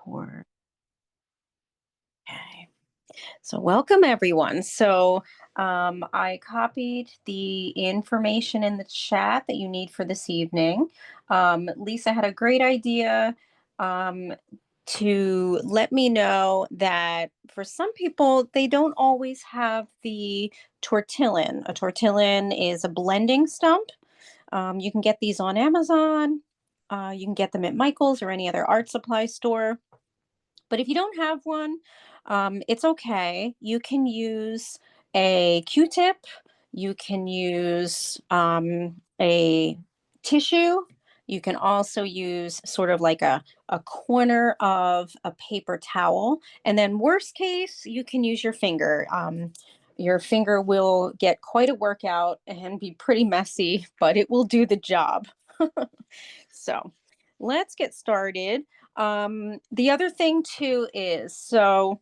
record. Okay. So welcome everyone. I copied the information in the chat that you need for this evening. Lisa had a great idea um, to let me know that for some people, they don't always have the tortillon. A tortillon is a blending stump. You can get these on Amazon. You can get them at Michael's or any other art supply store. But if you don't have one, it's okay. You can use a Q-tip. You can use a tissue. You can also use sort of like a corner of a paper towel. And then worst case, you can use your finger. Your finger will get quite a workout and be pretty messy, but it will do the job. So let's get started. The other thing too is, so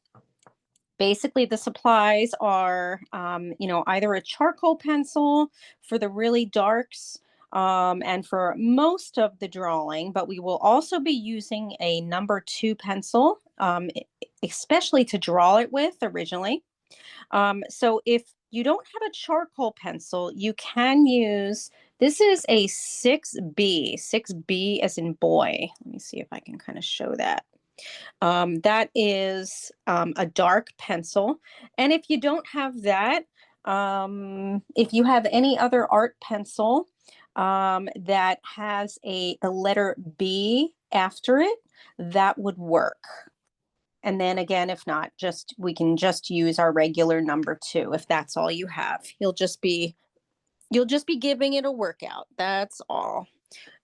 basically the supplies are, either a charcoal pencil for the really darks, and for most of the drawing, but we will also be using a number 2 pencil, especially to draw it with originally. So if you don't have a charcoal pencil, you can use, this is a 6B as in boy. Let me see if I can kind of show that. That is a dark pencil. And if you don't have that, if you have any other art pencil that has a letter B after it, that would work. And then again, if not, we can just use our regular number 2 if that's all you have. You'll just be giving it a workout. That's all.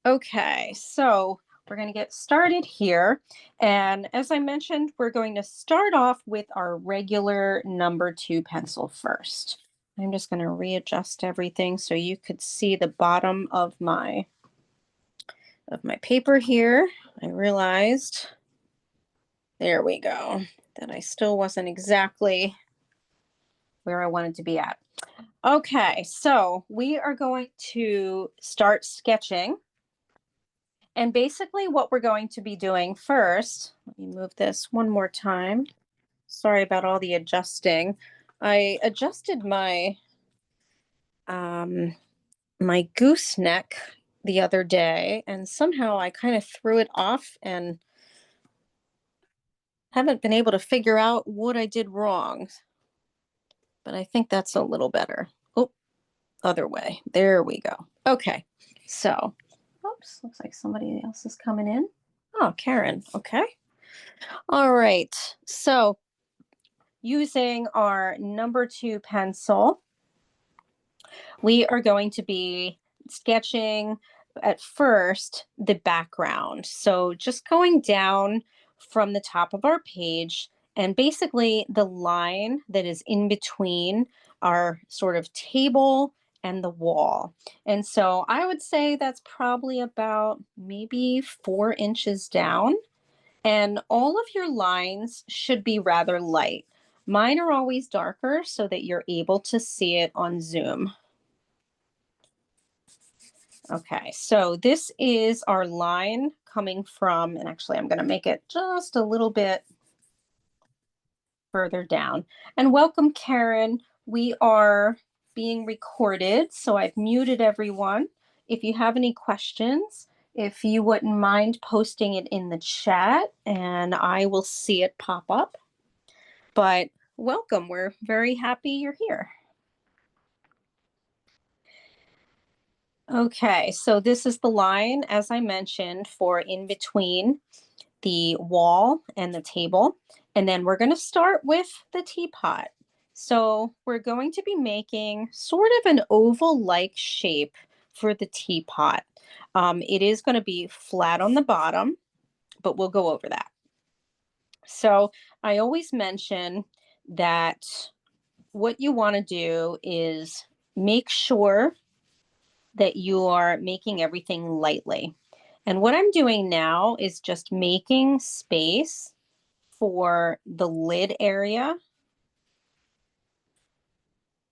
Okay, so we're going to get started here. And as I mentioned, we're going to start off with our regular number 2 pencil first. I'm just going to readjust everything so you could see the bottom of my paper here. I realized, there we go, that I still wasn't exactly where I wanted to be at. Okay, so we are going to start sketching. And basically what we're going to be doing first, let me move this one more time. Sorry about all the adjusting. I adjusted my my gooseneck the other day, and somehow I kind of threw it off and haven't been able to figure out what I did wrong. But I think that's a little better. Oh, other way. There we go. Okay, so, oops, looks like somebody else is coming in. Oh, Karen, okay. All right, so using our number 2 pencil, we are going to be sketching at first the background. So just going down from the top of our page, and basically the line that is in between our sort of table and the wall. And so I would say that's probably about maybe 4 inches down. And all of your lines should be rather light. Mine are always darker so that you're able to see it on Zoom. Okay, so this is our line coming from, and actually I'm going to make it just a little bit further down. And welcome, Karen. We are being recorded, so I've muted everyone. If you have any questions, if you wouldn't mind posting it in the chat, and I will see it pop up. But welcome, we're very happy you're here. Okay, so this is the line, as I mentioned, for in between the wall and the table. And then we're going to start with the teapot. So we're going to be making sort of an oval-like shape for the teapot. It is going to be flat on the bottom, but we'll go over that. So I always mention that what you want to do is make sure that you are making everything lightly. And what I'm doing now is just making space for the lid area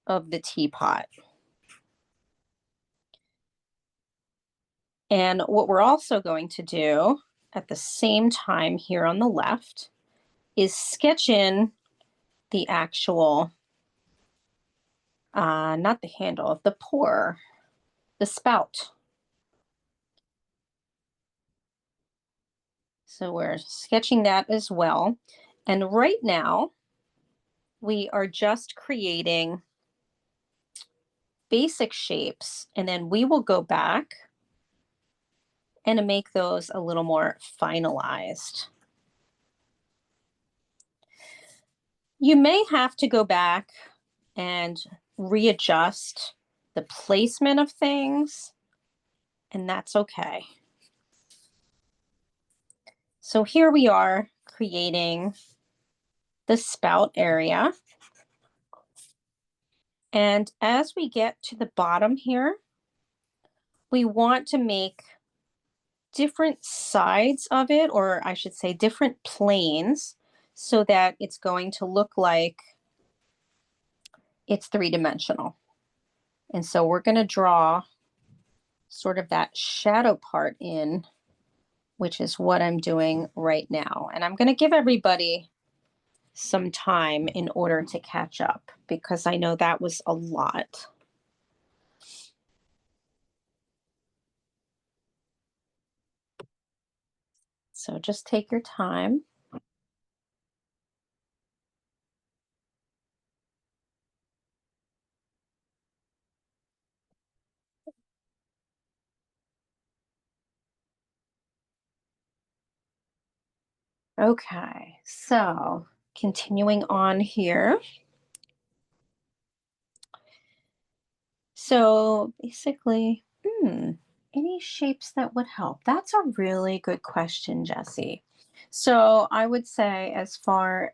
of the teapot. And what we're also going to do at the same time here on the left is sketch in the actual, not the handle, the pour, the spout. So we're sketching that as well. And right now, we are just creating basic shapes, and then we will go back and make those a little more finalized. You may have to go back and readjust the placement of things, and that's okay. So here we are creating the spout area. And as we get to the bottom here, we want to make different sides of it, or I should say different planes, so that it's going to look like it's three-dimensional. And so we're going to draw sort of that shadow part in, which is what I'm doing right now. And I'm going to give everybody some time in order to catch up, because I know that was a lot. So just take your time. Okay, so continuing on here. So basically, any shapes that would help? That's a really good question, Jesse. So I would say as far,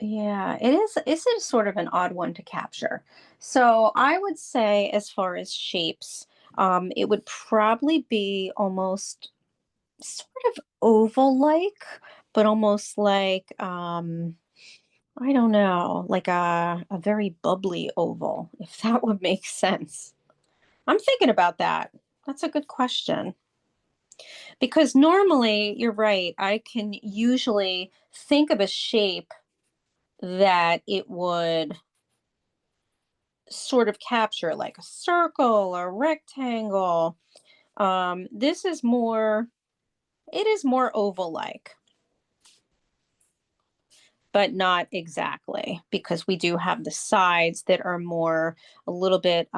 yeah, it is sort of an odd one to capture. So I would say as far as shapes, it would probably be almost sort of oval-like, but almost like, I don't know, like a very bubbly oval, if that would make sense. I'm thinking about that. That's a good question. Because normally, you're right, I can usually think of a shape that it would sort of capture, like a circle or rectangle. This is more, it is more oval-like, but not exactly, because we do have the sides that are more, a little bit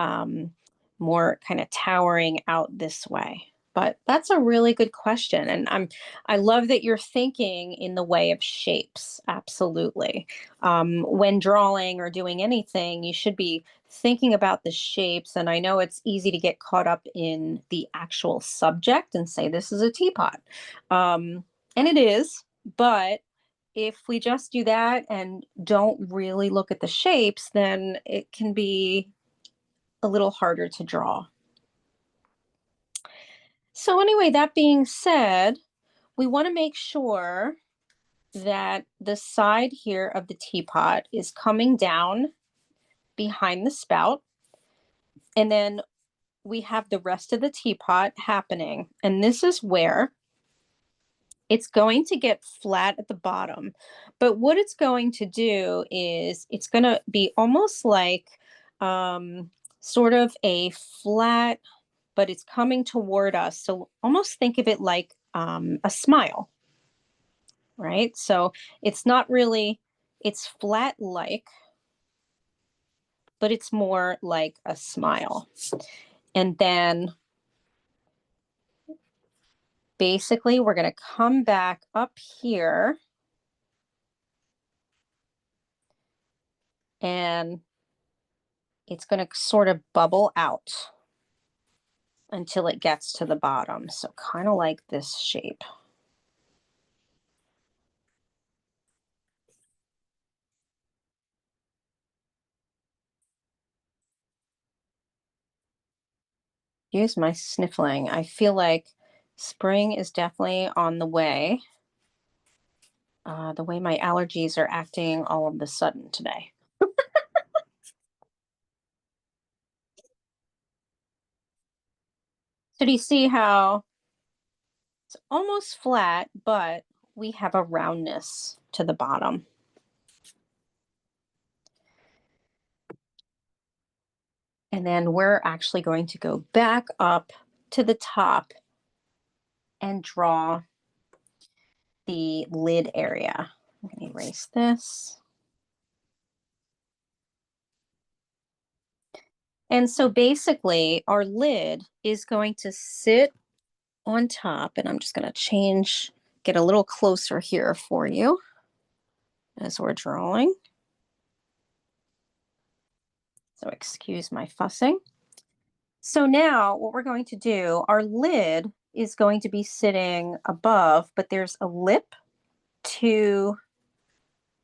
more kind of towering out this way. But that's a really good question, and I love that you're thinking in the way of shapes. Absolutely. When drawing or doing anything, you should be thinking about the shapes. And I know it's easy to get caught up in the actual subject and say this is a teapot, and it is, but if we just do that and don't really look at the shapes, then it can be a little harder to draw. So anyway, that being said, we want to make sure that the side here of the teapot is coming down behind the spout. And then we have the rest of the teapot happening. And this is where it's going to get flat at the bottom. But what it's going to do is it's going to be almost like sort of a flat, but it's coming toward us. So almost think of it like a smile, right? So it's not really, it's flat like, but it's more like a smile. And then basically we're going to come back up here and it's going to sort of bubble out until it gets to the bottom. So kind of like this shape. Use my sniffling. I feel like spring is definitely on the way. The way my allergies are acting all of a sudden today. So do you see how It's almost flat, but we have a roundness to the bottom. And then we're actually going to go back up to the top and draw the lid area. I'm going to erase this. And so basically our lid is going to sit on top, and I'm just going to get a little closer here for you as we're drawing. So excuse my fussing. So now what we're going to do, our lid is going to be sitting above, but there's a lip to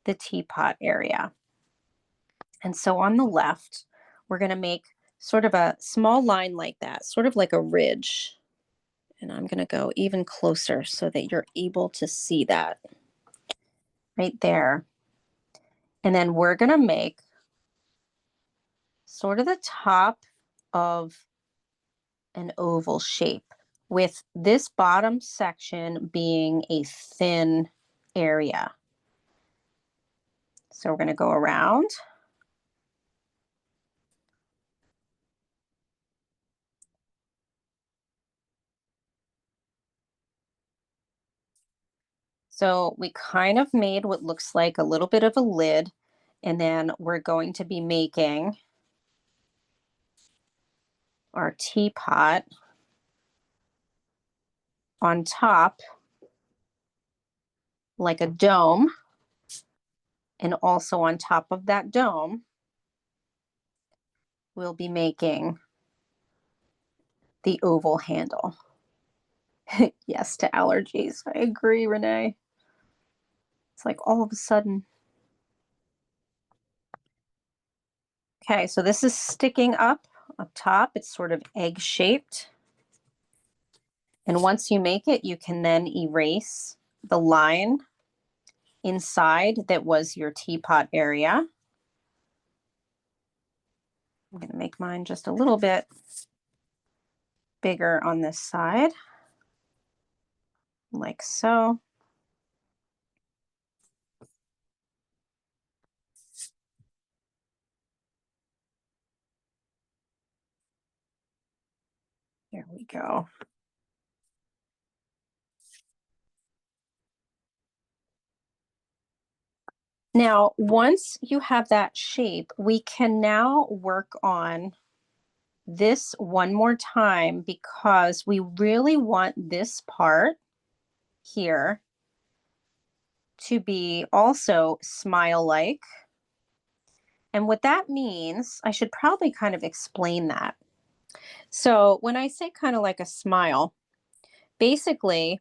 the teapot area. And so on the left, we're going to make sort of a small line like that, sort of like a ridge. And I'm going to go even closer so that you're able to see that right there. And then we're going to make sort of the top of an oval shape, with this bottom section being a thin area. So we're going to go around. So we kind of made what looks like a little bit of a lid, and then we're going to be making our teapot on top like a dome, and also on top of that dome we'll be making the oval handle. Yes to allergies. I agree, Renee. It's like all of a sudden. Okay, so this is sticking up top. It's sort of egg shaped. And once you make it, you can then erase the line inside that was your teapot area. I'm going to make mine just a little bit bigger on this side, like so. There we go. Now, once you have that shape, we can now work on this one more time, because we really want this part here to be also smile-like. And what that means, I should probably kind of explain that. So when I say kind of like a smile, basically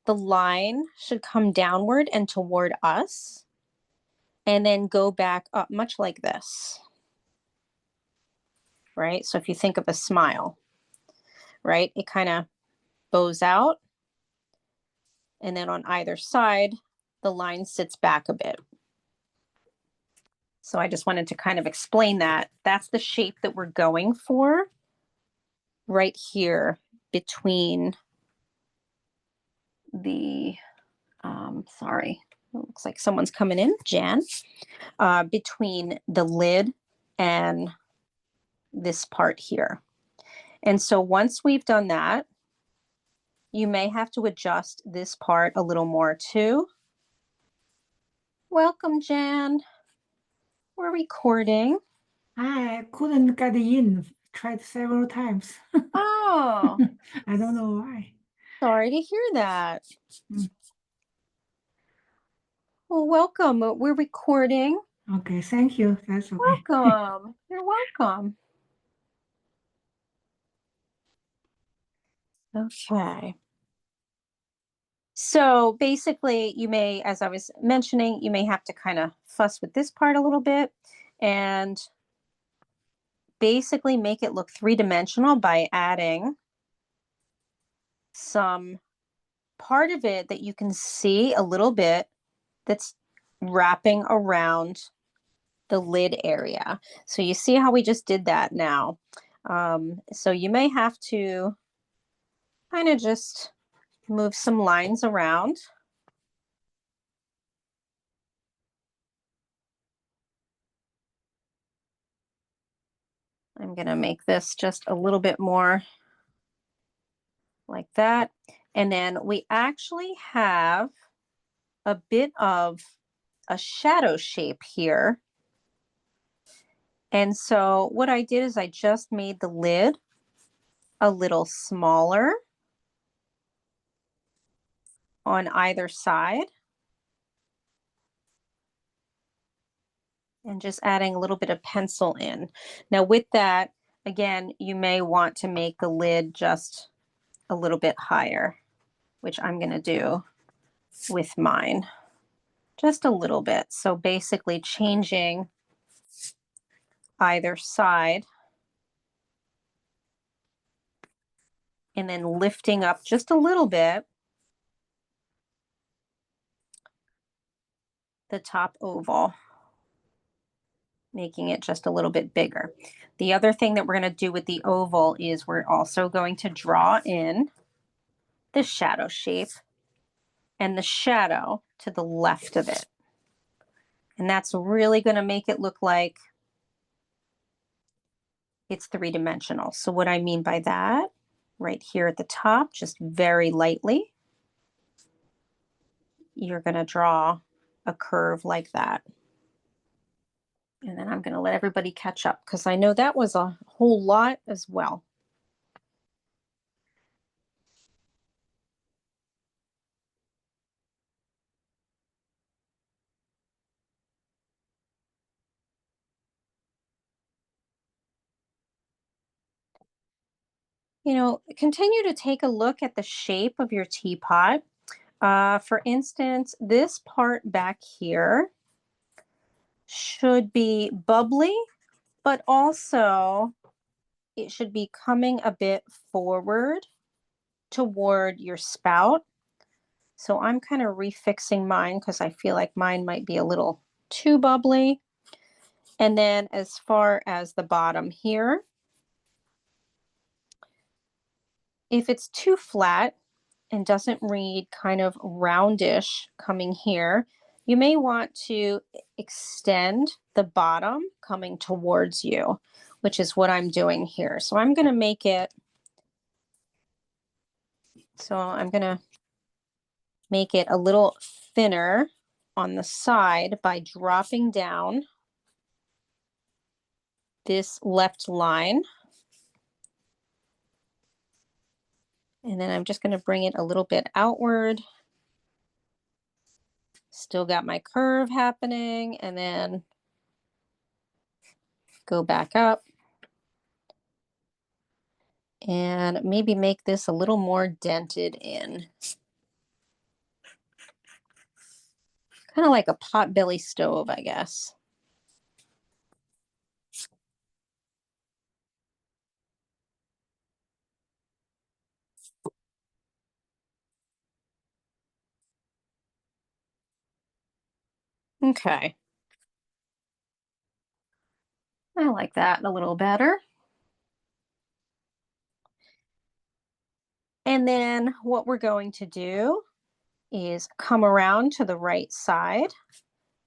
the line should come downward and toward us, and then go back up, much like this, right? So if you think of a smile, right, it kind of bows out, and then on either side, the line sits back a bit. So I just wanted to kind of explain that. That's the shape that we're going for right here between the, sorry, it looks like someone's coming in, Jan, between the lid and this part here. And so once we've done that, you may have to adjust this part a little more too. Welcome, Jan. We're recording. I couldn't get in. Tried several times. Oh, I don't know why. sorry to hear that. Mm. Well, welcome. We're recording. Okay, thank you. That's okay. Welcome. You're welcome. Okay. So basically, you may, as I was mentioning, you may have to kind of fuss with this part a little bit and basically make it look three-dimensional by adding some part of it that you can see a little bit that's wrapping around the lid area. So you see how we just did that now. So you may have to kind of just Move some lines around. I'm going to make this just a little bit more like that. And then we actually have a bit of a shadow shape here. And so what I did is I just made the lid a little smaller on either side. And just adding a little bit of pencil in. Now with that, again, you may want to make the lid just a little bit higher, which I'm going to do with mine. Just a little bit. So basically changing either side and then lifting up just a little bit the top oval, making it just a little bit bigger. The other thing that we're going to do with the oval is we're also going to draw in the shadow shape and the shadow to the left of it. And that's really going to make it look like it's three-dimensional. So what I mean by that, right here at the top, just very lightly, you're going to draw a curve like that. And then I'm going to let everybody catch up because I know that was a whole lot as well. You know, continue to take a look at the shape of your teapot. For instance, this part back here should be bubbly, but also it should be coming a bit forward toward your spout. So I'm kind of refixing mine because I feel like mine might be a little too bubbly. And then as far as the bottom here, if it's too flat and doesn't read kind of roundish coming here, you may want to extend the bottom coming towards you, which is what I'm doing here. So I'm going to make it, a little thinner on the side by dropping down this left line. And then I'm just going to bring it a little bit outward. Still got my curve happening, and then go back up and maybe make this a little more dented in. Kind of like a potbelly stove, I guess. Okay. I like that a little better. And then what we're going to do is come around to the right side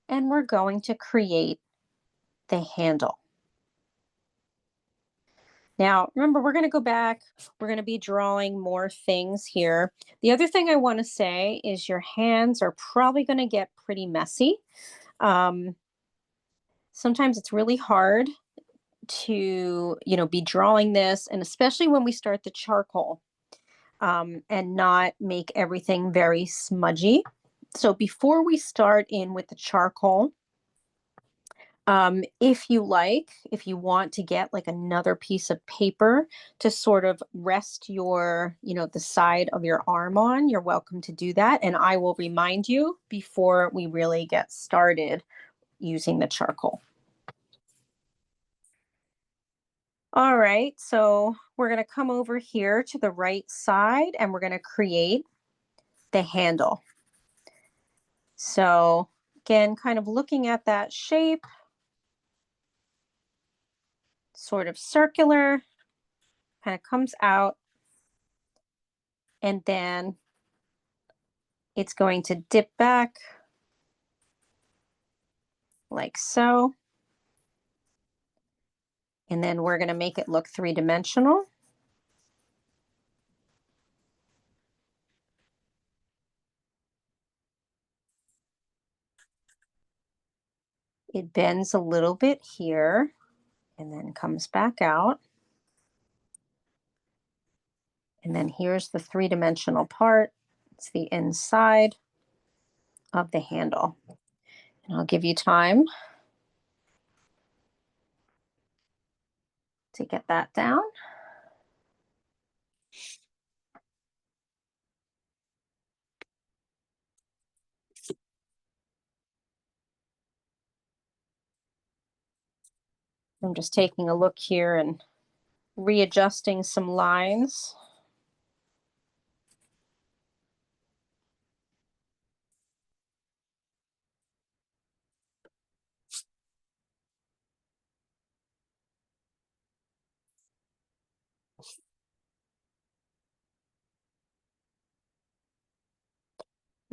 and we're going to create the handle. Now, remember, we're going to go back. We're going to be drawing more things here. The other thing I want to say is your hands are probably going to get pretty messy. Sometimes it's really hard to, be drawing this, and especially when we start the charcoal, and not make everything very smudgy. So before we start in with the charcoal, if you want to get like another piece of paper to sort of rest your, the side of your arm on, you're welcome to do that. And I will remind you before we really get started using the charcoal. All right, so we're going to come over here to the right side and we're going to create the handle. So again, kind of looking at that shape, sort of circular, kind of comes out, and then It's going to dip back like so. And then we're going to make it look three-dimensional. It bends a little bit here and then comes back out. And then here's the three-dimensional part. It's the inside of the handle. And I'll give you time to get that down. I'm just taking a look here and readjusting some lines.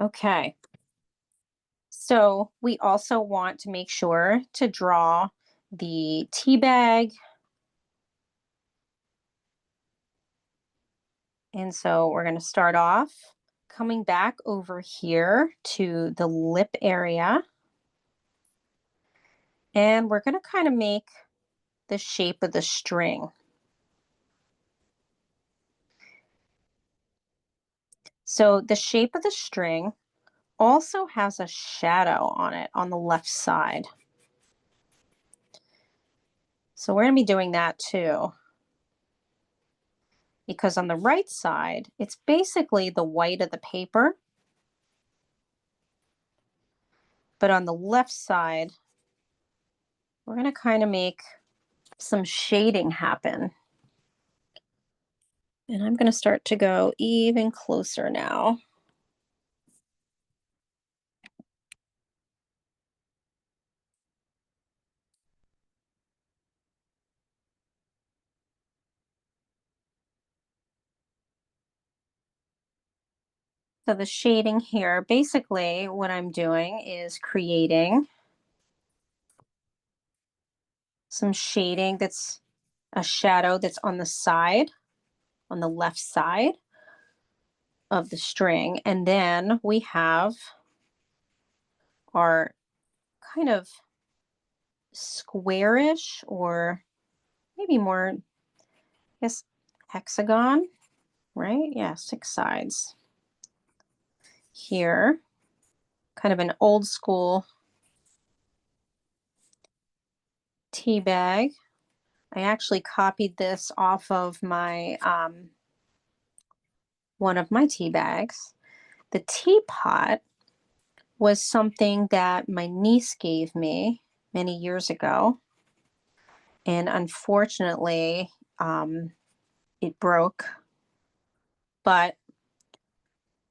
Okay. So we also want to make sure to draw the tea bag. And so we're going to start off coming back over here to the lip area. And we're going to kind of make the shape of the string. So the shape of the string also has a shadow on it on the left side. So we're going to be doing that too. Because on the right side, it's basically the white of the paper. But on the left side, we're going to kind of make some shading happen. And I'm going to start to go even closer now. So the shading here, basically what I'm doing is creating some shading that's a shadow that's on the side, on the left side of the string. And then we have our kind of squarish or maybe more, I guess, hexagon, right? Yeah, 6 sides here. Kind of an old school tea bag. I actually copied this off of my one of my tea bags. The teapot was something that my niece gave me many years ago, and unfortunately, it broke. But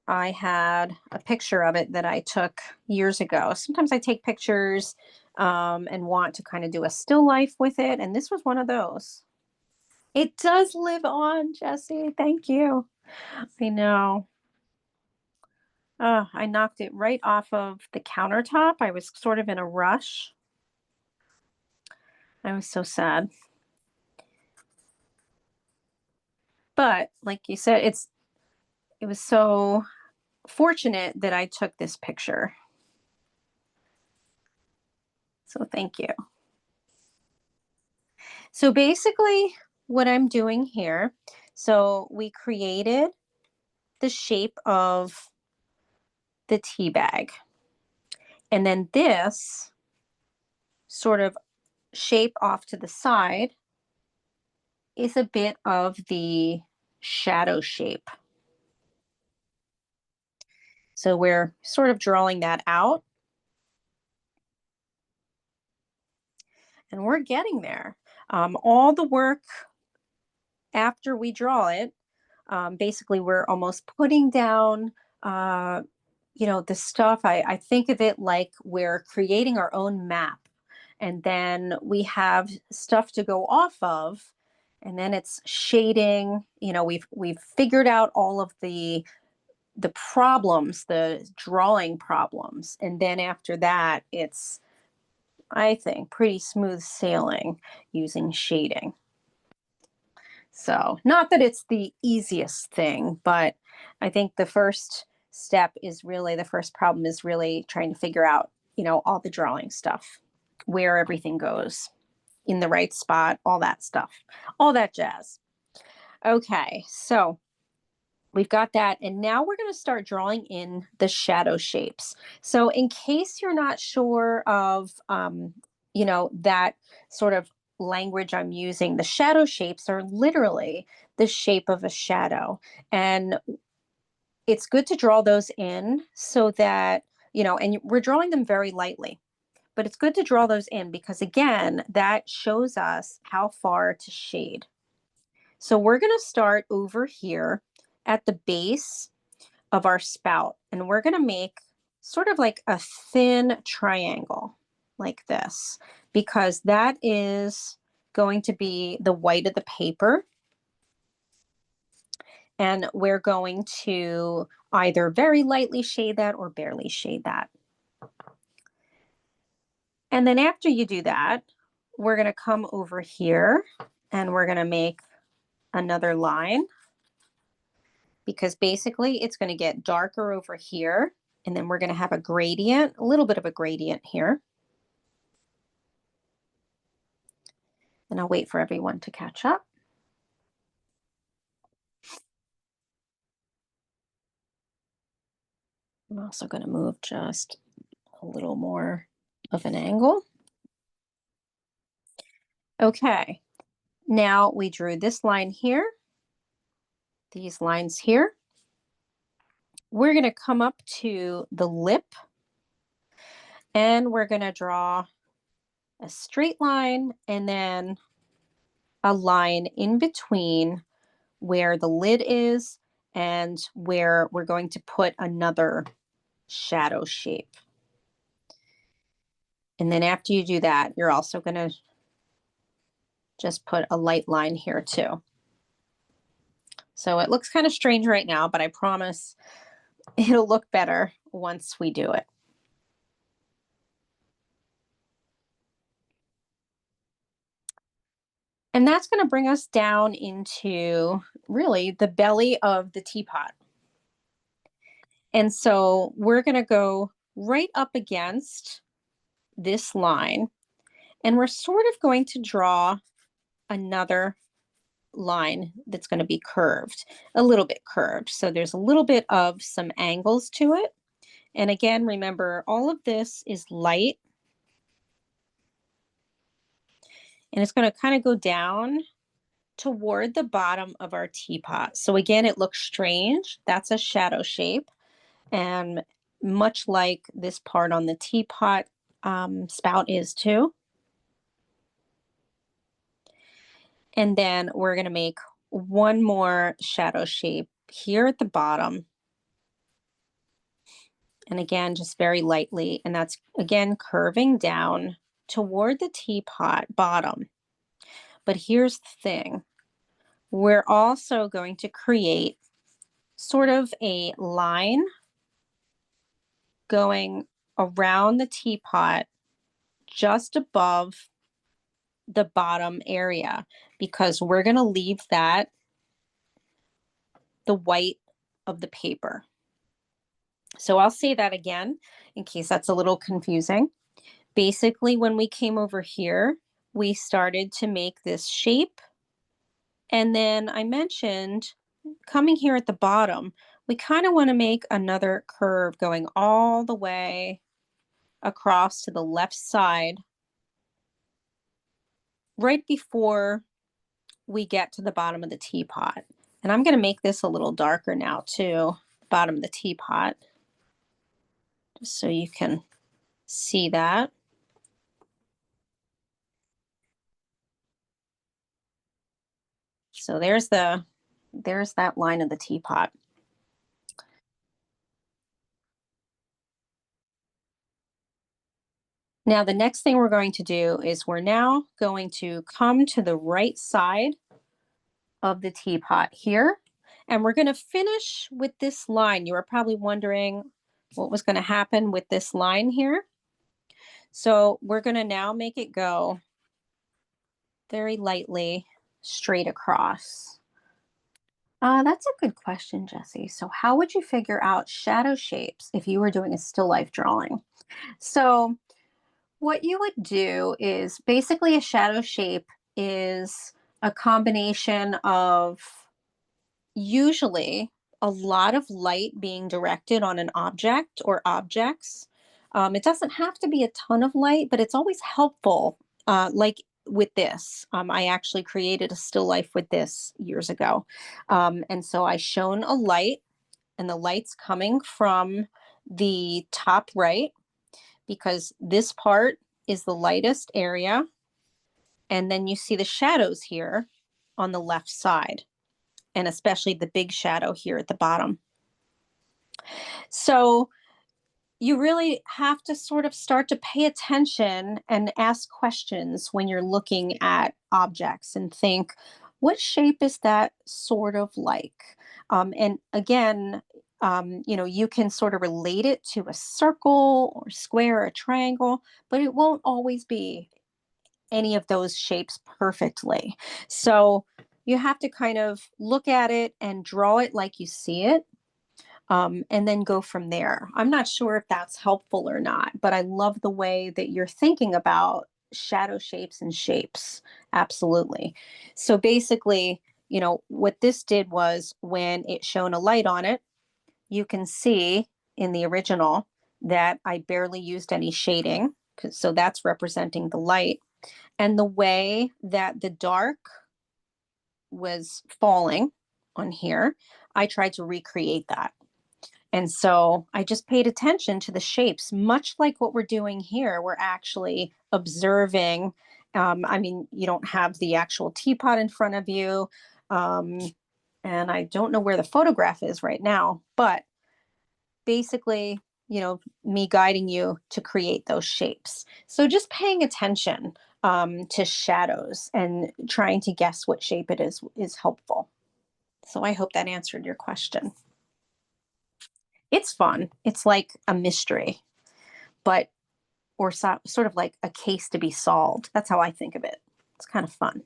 I had a picture of it that I took years ago. Sometimes I take pictures and want to kind of do a still life with it, and this was one of those. It does live on, Jesse. Thank you. I know. I knocked it right off of the countertop. I was sort of in a rush. I was so sad. But like you said, it was so fortunate that I took this picture. So thank you. So basically what I'm doing here, so we created the shape of the tea bag. And then this sort of shape off to the side is a bit of the shadow shape. So we're sort of drawing that out. And we're getting there. All the work after we draw it, basically we're almost putting down, the stuff. I think of it like we're creating our own map. And then we have stuff to go off of. And then it's shading. We've figured out all of the the problems, the drawing problems. And then after that, it's, I think, pretty smooth sailing using shading. So, not that it's the easiest thing, but I think the first step is really the first problem is really trying to figure out, all the drawing stuff, where everything goes in the right spot, all that stuff, all that jazz. Okay, so we've got that. And now we're going to start drawing in the shadow shapes. So in case you're not sure of, that sort of language I'm using, the shadow shapes are literally the shape of a shadow. And it's good to draw those in so that, and we're drawing them very lightly. But it's good to draw those in because, again, that shows us how far to shade. So we're going to start over here at the base of our spout, and we're going to make sort of like a thin triangle like this, because that is going to be the white of the paper. And we're going to either very lightly shade that or barely shade that. And then after you do that, we're going to come over here and we're going to make another line, because basically it's going to get darker over here. And then we're going to have a gradient, a little bit of a gradient here. And I'll wait for everyone to catch up. I'm also going to move just a little more of an angle. Okay, now we drew this line here, these lines here. We're going to come up to the lip and we're going to draw a straight line and then a line in between where the lid is and where we're going to put another shadow shape. And then after you do that, you're also going to just put a light line here too. So it looks kind of strange right now, but I promise it'll look better once we do it. And that's going to bring us down into really the belly of the teapot. And so we're going to go right up against this line, and we're sort of going to draw another line that's going to be curved, a little bit curved. So there's a little bit of some angles to it. And again, remember, all of this is light. And it's going to kind of go down toward the bottom of our teapot. So again, it looks strange. That's a shadow shape. And much like this part on the teapot spout is too. And then we're going to make one more shadow shape here at the bottom. And again, just very lightly. And that's, again, curving down toward the teapot bottom. But here's the thing. We're also going to create sort of a line going around the teapot just above the bottom area, because we're going to leave that the white of the paper. So I'll say that again in case that's a little confusing. Basically, when we came over here, we started to make this shape. And then I mentioned coming here at the bottom, we kind of want to make another curve going all the way across to the left side right before we get to the bottom of the teapot. And I'm going to make this a little darker now too, bottom of the teapot, just so you can see that. So there's that line of the teapot. Now the next thing we're going to do is we're now going to come to the right side of the teapot here, And we're going to finish with this line. You were probably wondering what was going to happen with this line here. So we're going to now make it go very lightly straight across. That's a good question, Jesse. So how would you figure out shadow shapes if you were doing a still life drawing? So what you would do is basically a shadow shape is a combination of usually a lot of light being directed on an object or objects. It doesn't have to be a ton of light, but it's always helpful. Like with this, I actually created a still life with this years ago. And so I shone a light, and the light's coming from the top right because this part is the lightest area. And then you see the shadows here on the left side, and especially the big shadow here at the bottom. So you really have to sort of start to pay attention and ask questions when you're looking at objects and think, what shape is that sort of like? And again, you can sort of relate it to a circle or square or a triangle, but it won't always be any of those shapes perfectly. So you have to kind of look at it and draw it like you see it, and then go from there. I'm not sure if that's helpful or not, but I love the way that you're thinking about shadow shapes and shapes. Absolutely. So basically, what this did was when it shone a light on it, you can see in the original that I barely used any shading. So that's representing the light. And the way that the dark was falling on here, I tried to recreate that. And so I just paid attention to the shapes, much like what we're doing here. We're actually observing. I mean, you don't have the actual teapot in front of you. Um, and I don't know where the photograph is right now, but basically, me guiding you to create those shapes. So just paying attention to shadows and trying to guess what shape it is helpful. So I hope that answered your question. It's fun. It's like a mystery, but or sort of like a case to be solved. That's how I think of it. It's kind of fun.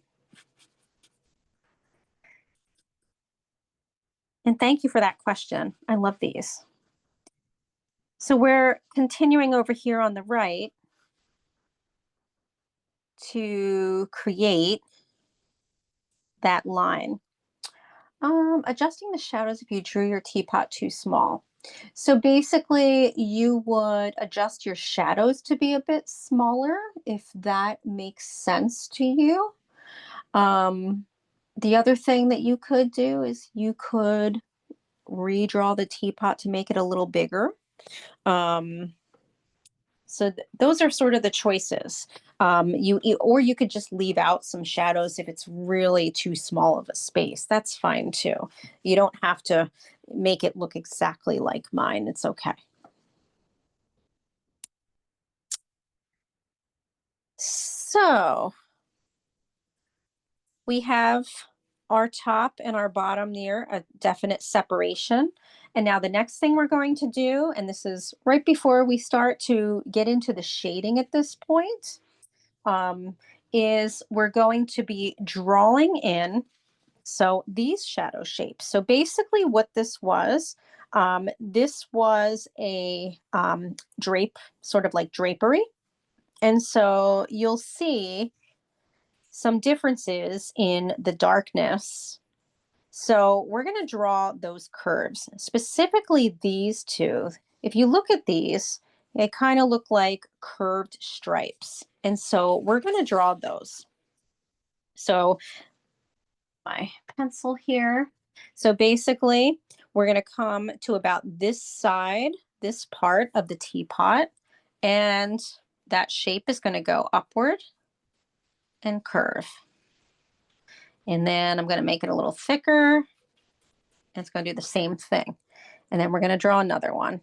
And thank you for that question. I love these. So we're continuing over here on the right to create that line. Adjusting the shadows if you drew your teapot too small. So basically, you would adjust your shadows to be a bit smaller if that makes sense to you. Um, the other thing that you could do is you could redraw the teapot to make it a little bigger. Um, so those are sort of the choices. Or you could just leave out some shadows if it's really too small of a space. That's fine too. You don't have to make it look exactly like mine. It's okay. So we have our top and our bottom near a definite separation. And now the next thing we're going to do, and this is right before we start to get into the shading at this point, um, is we're going to be drawing in. So these shadow shapes. So basically what this was a drape, sort of like drapery. And so you'll see some differences in the darkness. So we're going to draw those curves, specifically these two. If you look at these, they kind of look like curved stripes. And so we're going to draw those. So my pencil here. So basically, we're going to come to about this side, this part of the teapot, and that shape is going to go upward and curve. And then I'm going to make it a little thicker. And it's going to do the same thing. And then we're going to draw another one.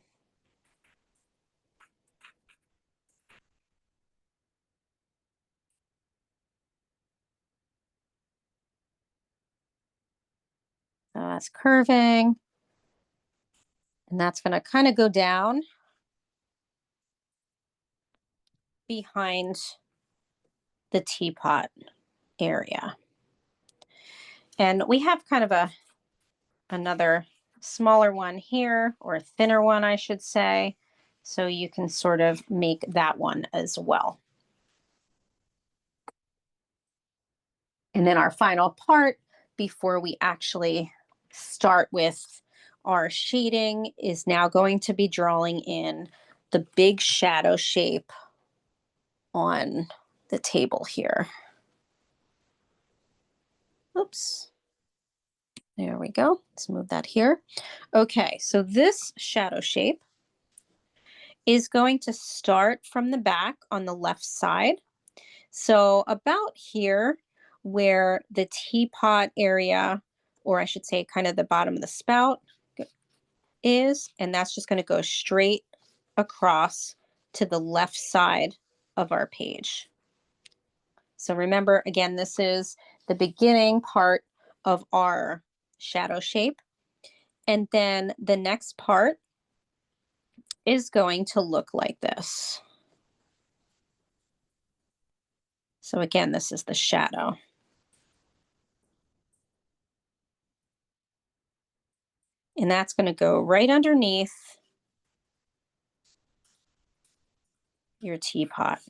that's curving. And that's going to kind of go down behind the teapot area. And we have kind of another smaller one here, or a thinner one, I should say. So you can sort of make that one as well. And then our final part before we actually start with our shading is now going to be drawing in the big shadow shape on the table here. Oops. There we go. Let's move that here. Okay, so this shadow shape is going to start from the back on the left side. So about here where the teapot area, or I should say kind of the bottom of the spout is, and that's just going to go straight across to the left side of our page. So remember, again, this is the beginning part of our shadow shape. And then the next part is going to look like this. So again, this is the shadow. And that's going to go right underneath your teapot.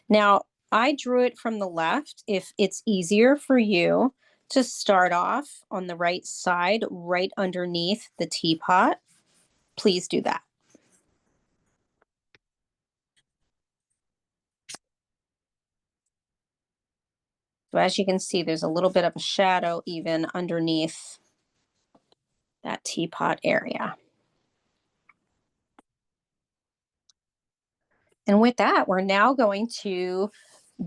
Now, I drew it from the left. If it's easier for you to start off on the right side, right underneath the teapot, please do that. So as you can see, there's a little bit of a shadow even underneath that teapot area. And with that, we're now going to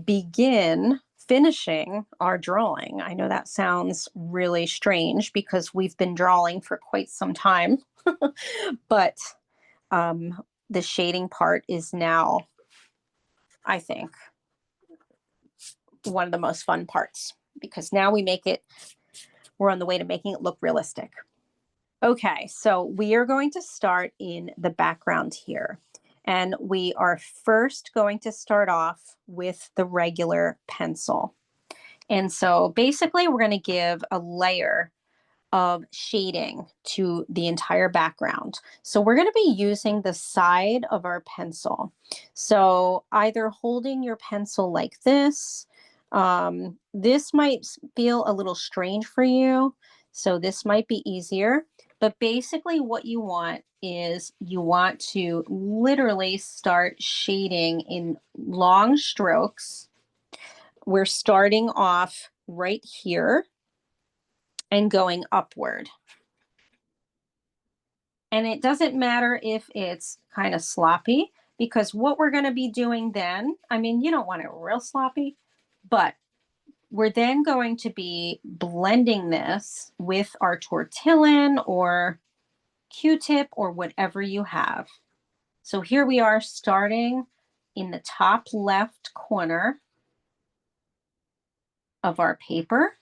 begin finishing our drawing. I know that sounds really strange because we've been drawing for quite some time, but the shading part is now, I think, one of the most fun parts because now we're on the way to making it look realistic. Okay, so we are going to start in the background here. And we are first going to start off with the regular pencil. And so basically we're going to give a layer of shading to the entire background. So we're going to be using the side of our pencil. So either holding your pencil like this, this might feel a little strange for you. So this might be easier. But basically what you want is you want to literally start shading in long strokes. We're starting off right here and going upward. And it doesn't matter if it's kind of sloppy because what we're going to be doing then, I mean, you don't want it real sloppy, but we're then going to be blending this with our tortillon or Q-tip or whatever you have. So here we are starting in the top left corner of our paper.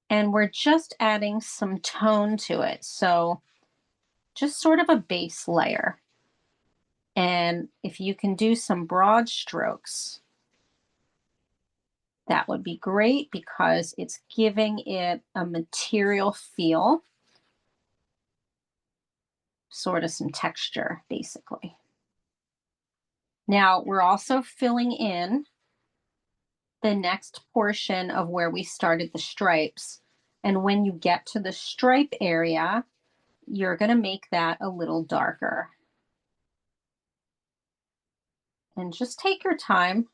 And we're just adding some tone to it. So just sort of a base layer. And if you can do some broad strokes, that would be great because it's giving it a material feel, sort of some texture, basically. Now, we're also filling in the next portion of where we started the stripes. And when you get to the stripe area, you're going to make that a little darker. And just take your time.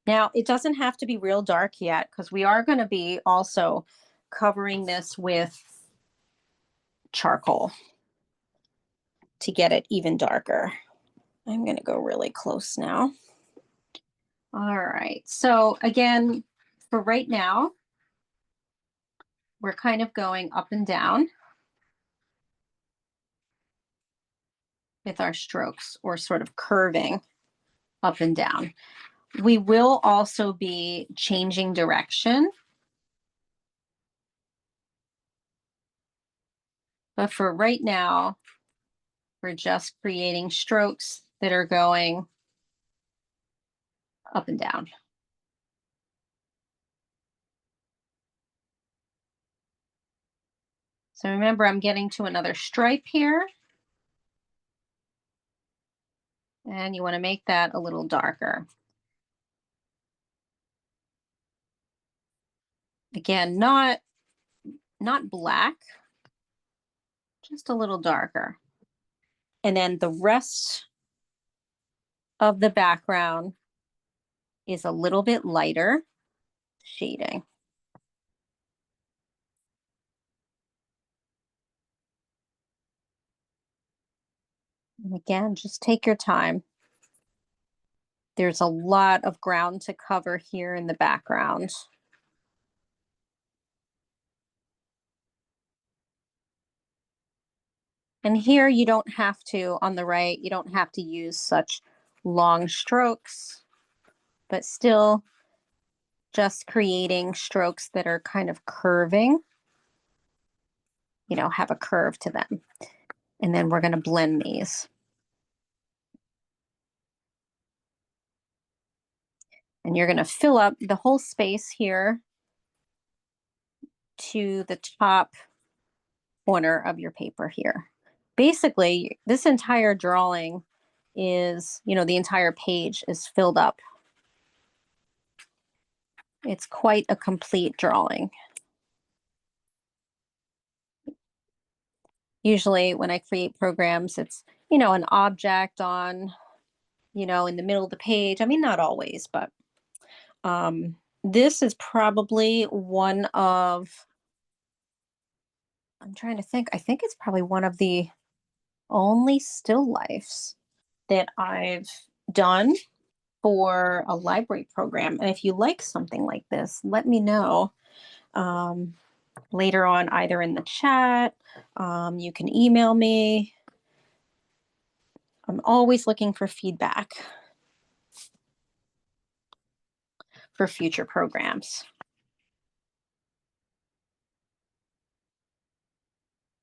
Now, it doesn't have to be real dark yet because we are going to be also covering this with charcoal to get it even darker. I'm going to go really close now. All right. So again, for right now, we're kind of going up and down with our strokes or sort of curving up and down. We will also be changing direction, but for right now, we're just creating strokes that are going up and down. So remember, I'm getting to another stripe here, and you want to make that a little darker. Again, not black, just a little darker. And then the rest of the background is a little bit lighter shading. And again, just take your time. There's a lot of ground to cover here in the background. And here you don't have to, on the right, you don't have to use such long strokes, but still just creating strokes that are kind of curving, have a curve to them. And then we're going to blend these. And you're going to fill up the whole space here to the top corner of your paper here. Basically, this entire drawing is, the entire page is filled up. It's quite a complete drawing. Usually when I create programs, it's, an object on, in the middle of the page. I mean, not always, but this is probably one of, I'm trying to think, I think it's probably one of the only still lifes that I've done for a library program. And if you like something like this, let me know later on, either in the chat. You can email me. I'm always looking for feedback for future programs.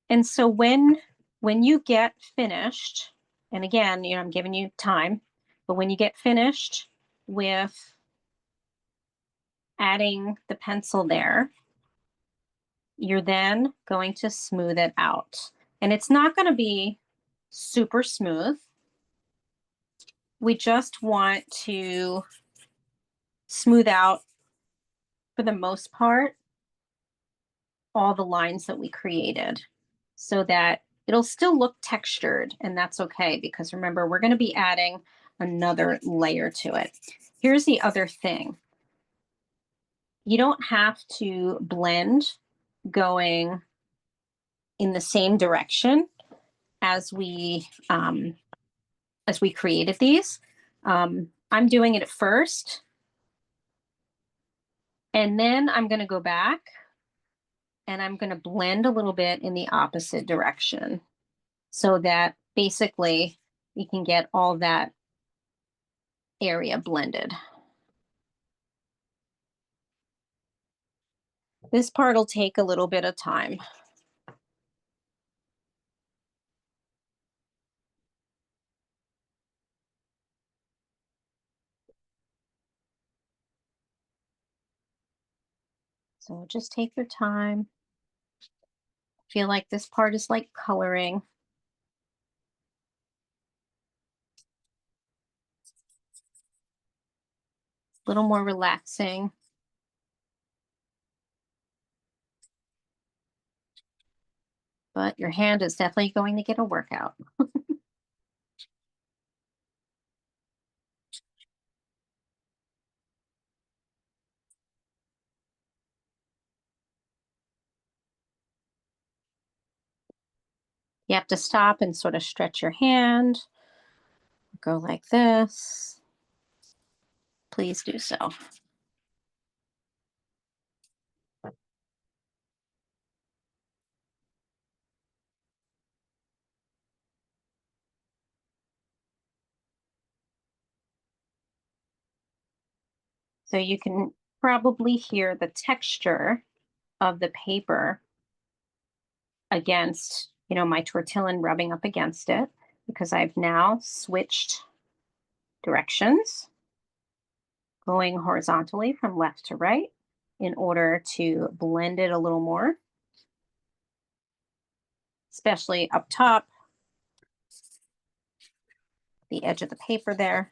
And so when you get finished, and again, I'm giving you time, but when you get finished with adding the pencil there, you're then going to smooth it out. And it's not going to be super smooth. We just want to smooth out, for the most part, all the lines that we created so that it'll still look textured, and that's okay, because remember, we're going to be adding another layer to it. Here's the other thing. You don't have to blend going in the same direction as we created these. I'm doing it at first, and then I'm going to go back and I'm going to blend a little bit in the opposite direction so that basically we can get all that area blended. This part will take a little bit of time. So just take your time. Feel like this part is like coloring. A little more relaxing. But your hand is definitely going to get a workout. You have to stop and sort of stretch your hand. Go like this. Please do so. So you can probably hear the texture of the paper against, my tortillon rubbing up against it because I've now switched directions, going horizontally from left to right in order to blend it a little more, especially up top, the edge of the paper there.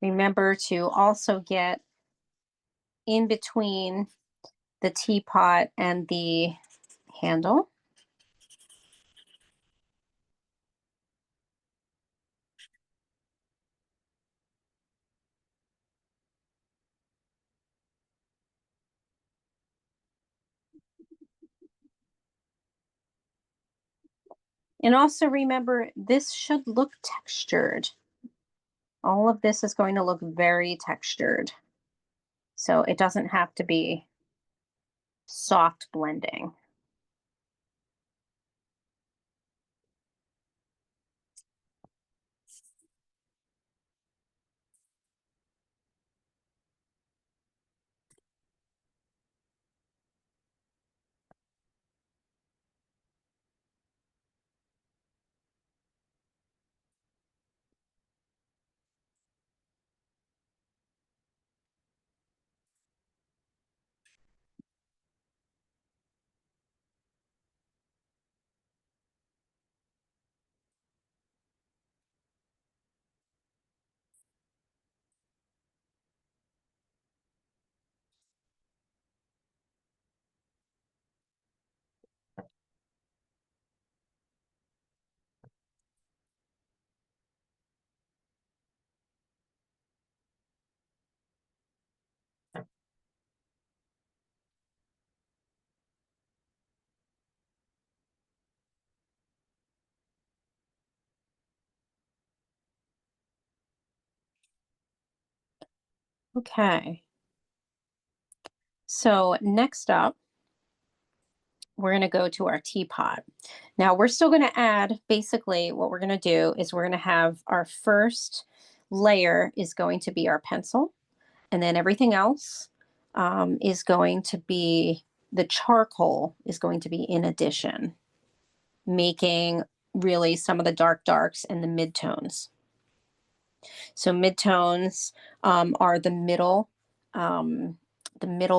Remember to also get in between the teapot and the handle. And also remember, this should look textured. All of this is going to look very textured. So it doesn't have to be soft blending. Okay. So next up, we're going to go to our teapot. Now we're still going to add, basically what we're going to do is we're going to have our first layer is going to be our pencil, and then everything else is going to be, the charcoal is going to be in addition, making really some of the dark darks and the midtones. So midtones are the middle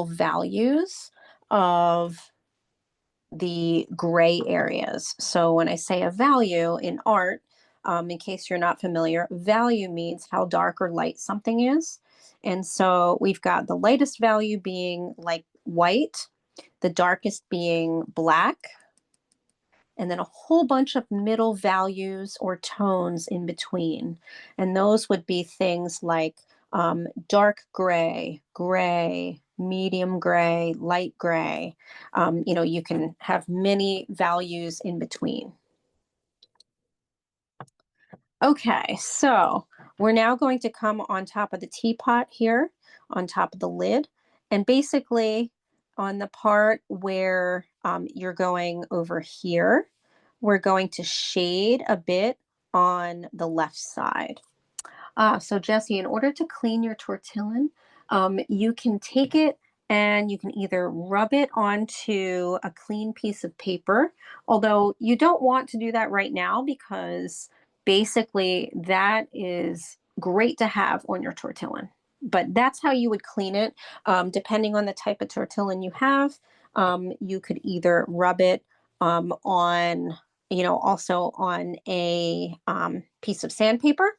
values of the gray areas. So when I say a value in art, in case you're not familiar, value means how dark or light something is. And so we've got the lightest value being like white, the darkest being black, and then a whole bunch of middle values or tones in between. And those would be things like dark gray, gray, medium gray, light gray. You can have many values in between. Okay, so we're now going to come on top of the teapot here, on top of the lid, and basically on the part where you're going over here, we're going to shade a bit on the left side. So Jesse, in order to clean your tortillon, you can take it and you can either rub it onto a clean piece of paper, although you don't want to do that right now because basically that is great to have on your tortillon. But that's how you would clean it. Depending on the type of tortillon you have, you could either rub it on, also on a piece of sandpaper,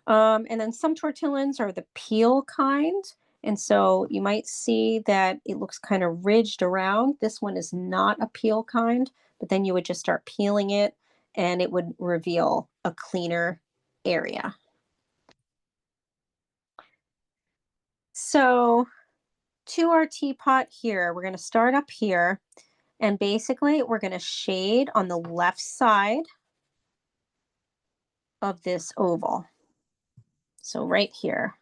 and then some tortillons are the peel kind. And so you might see that it looks kind of ridged around. This one is not a peel kind, but then you would just start peeling it and it would reveal a cleaner area. So to our teapot here, we're going to start up here and basically we're going to shade on the left side of this oval. So right here.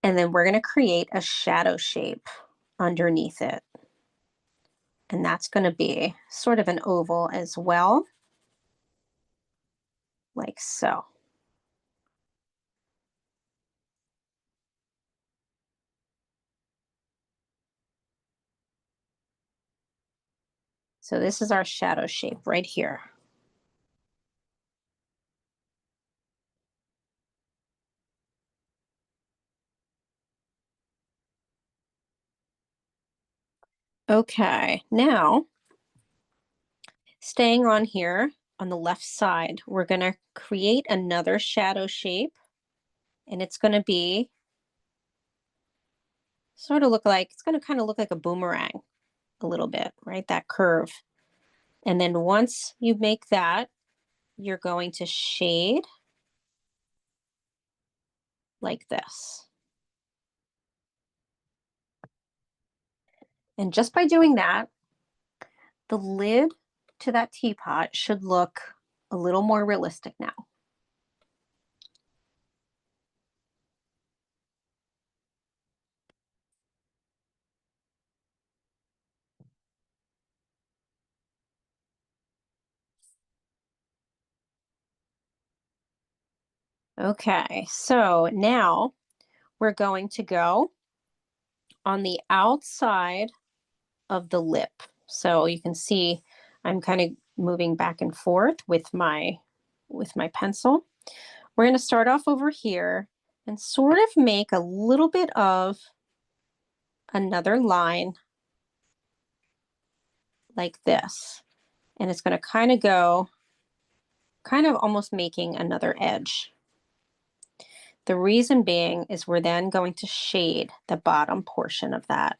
And then we're going to create a shadow shape underneath it. And that's going to be sort of an oval as well, like so. So this is our shadow shape right here. Okay, now staying on here on the left side, we're going to create another shadow shape, and it's going to be sort of look like, it's going to kind of look like a boomerang a little bit, right? That curve. And then once you make that, you're going to shade like this. And just by doing that, the lid to that teapot should look a little more realistic now. Okay, so now we're going to go on the outside of the lip. So you can see I'm kind of moving back and forth with my pencil. We're going to start off over here and sort of make a little bit of another line like this. And it's going to kind of go, kind of almost making another edge. The reason being is we're then going to shade the bottom portion of that.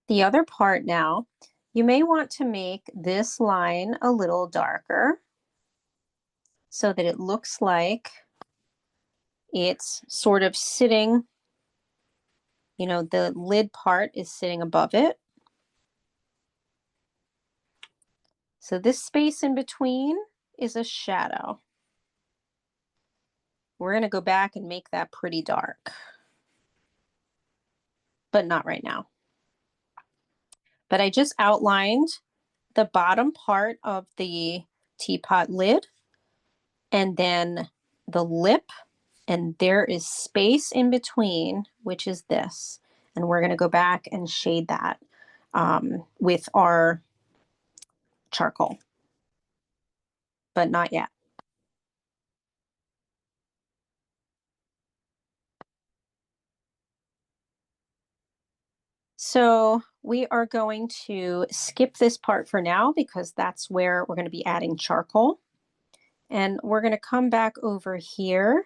The other part now, you may want to make this line a little darker so that it looks like it's sort of sitting, you know, the lid part is sitting above it. So this space in between is a shadow. We're going to go back and make that pretty dark, but not right now. But I just outlined the bottom part of the teapot lid and then the lip, and there is space in between, which is this. And we're going to go back and shade that with our charcoal, but not yet. So we are going to skip this part for now because that's where we're going to be adding charcoal. And we're going to come back over here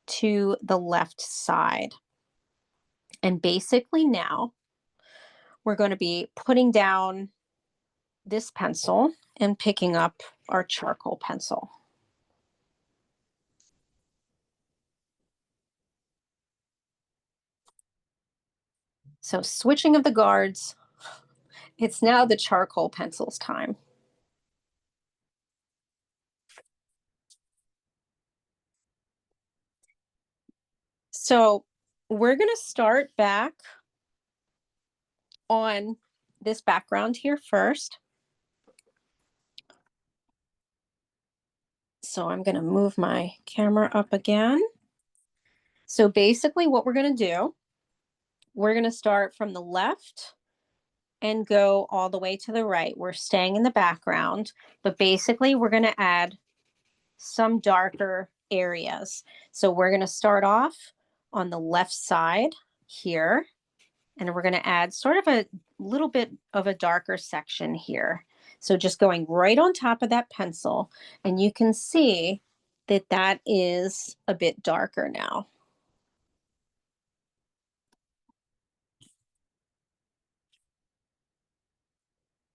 to the left side. And basically now we're going to be putting down this pencil and picking up our charcoal pencil. So switching of the guards, it's now the charcoal pencil's time. So we're going to start back on this background here first. So I'm going to move my camera up again. So basically what we're going to do, we're going to start from the left and go all the way to the right. We're staying in the background, but basically we're going to add some darker areas. So we're going to start off on the left side here, and we're going to add sort of a little bit of a darker section here. So just going right on top of that pencil, and you can see that that is a bit darker now.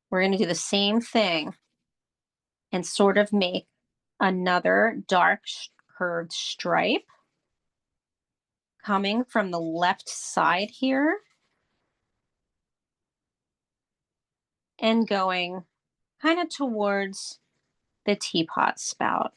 We're going to do the same thing and sort of make another dark curved stripe coming from the left side here and going kind of towards the teapot spout.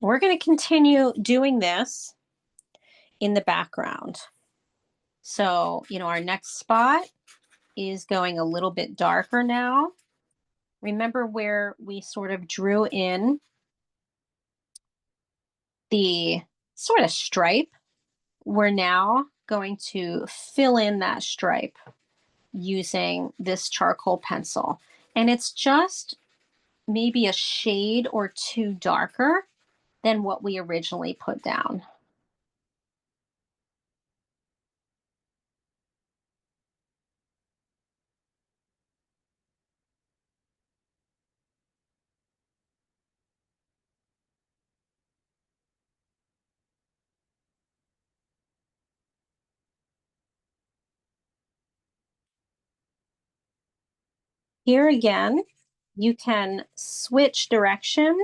We're going to continue doing this in the background. So, our next spot is going a little bit darker now. Remember where we sort of drew in the sort of stripe? We're now going to fill in that stripe using this charcoal pencil. And it's just maybe a shade or two darker than what we originally put down. Here again, you can switch direction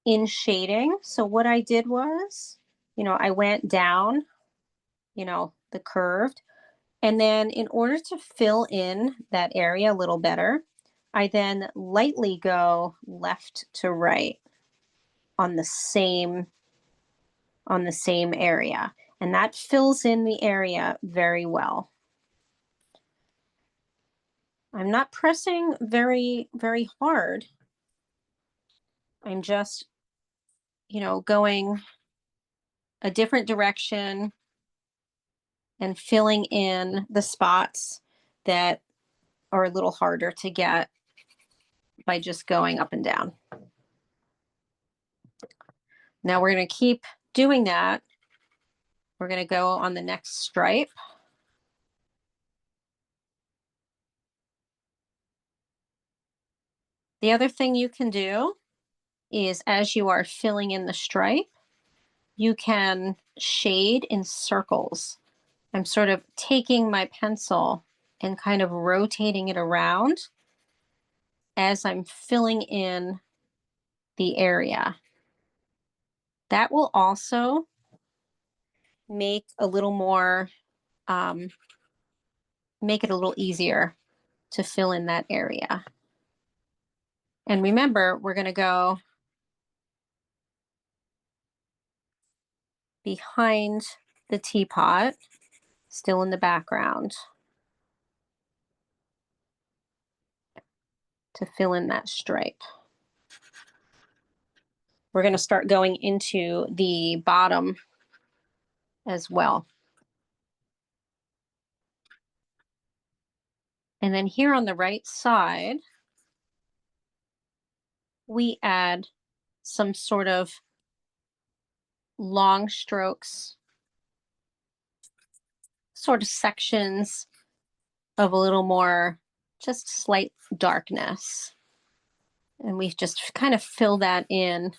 in shading. So what I did was, I went down, the curved, and then in order to fill in that area a little better, I then lightly go left to right on the same area, and that fills in the area very well. I'm not pressing very, very hard. I'm just, going a different direction and filling in the spots that are a little harder to get by just going up and down. Now we're going to keep doing that. We're going to go on the next stripe. The other thing you can do is as you are filling in the stripe, you can shade in circles. I'm sort of taking my pencil and kind of rotating it around as I'm filling in the area. That will also make a little more, make it a little easier to fill in that area. And remember, we're going to go behind the teapot, still in the background, to fill in that stripe. We're going to start going into the bottom as well. And then here on the right side, we add some sort of long strokes, sort of sections of a little more just slight darkness. And we just kind of fill that in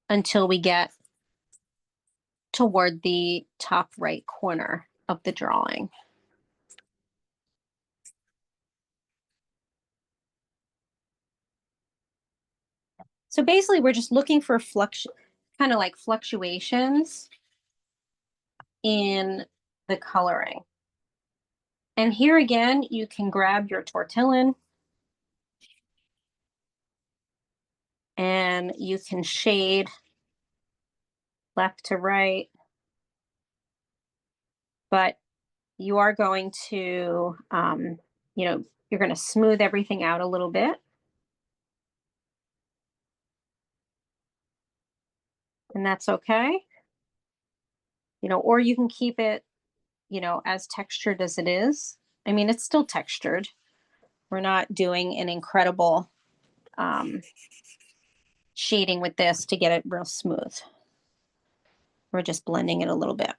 until we get toward the top right corner of the drawing. So basically we're just looking for kind of like fluctuations in the coloring. And here again, you can grab your tortillon and you can shade left to right, but you are going to, you're going to smooth everything out a little bit. And that's okay. Or you can keep it, as textured as it is. I mean, it's still textured. We're not doing an incredible shading with this to get it real smooth. We're just blending it a little bit.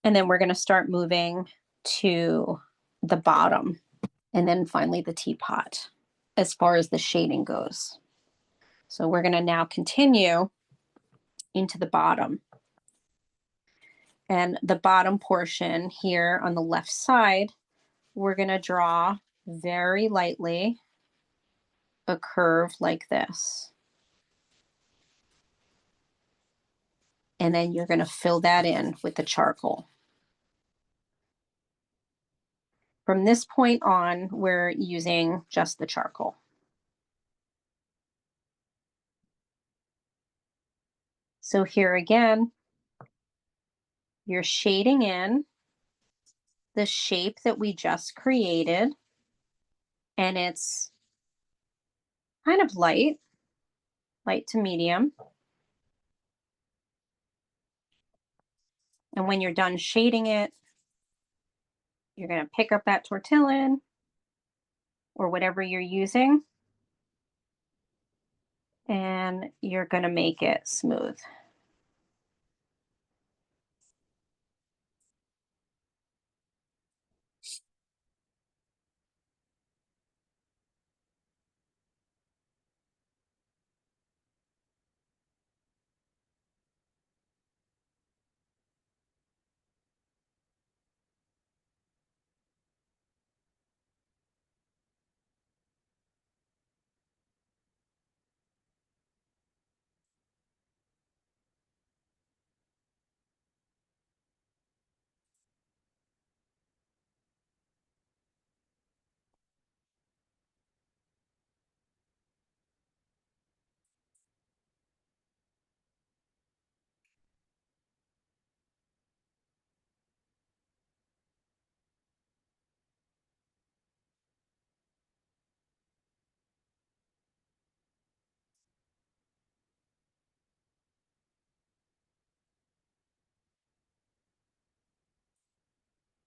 And then we're going to start moving to the bottom, and then finally the teapot as far as the shading goes. So we're going to now continue into the bottom. And the bottom portion here on the left side, we're going to draw very lightly a curve like this. And then you're going to fill that in with the charcoal. From this point on, we're using just the charcoal. So here again, you're shading in the shape that we just created, and it's kind of light to medium. And when you're done shading it, you're going to pick up that tortillon or whatever you're using, and you're going to make it smooth.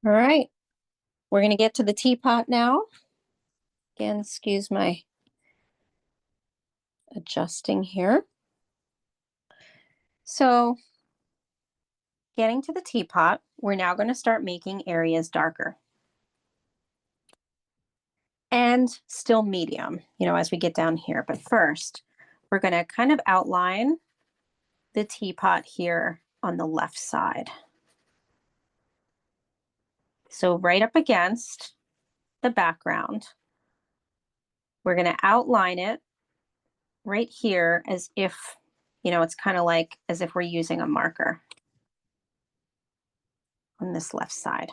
All right, we're going to get to the teapot now. Again, excuse my adjusting here. So getting to the teapot, we're now going to start making areas darker and still medium, as we get down here. But first, we're going to kind of outline the teapot here on the left side. So right up against the background, we're going to outline it right here as if, it's kind of like as if we're using a marker on this left side.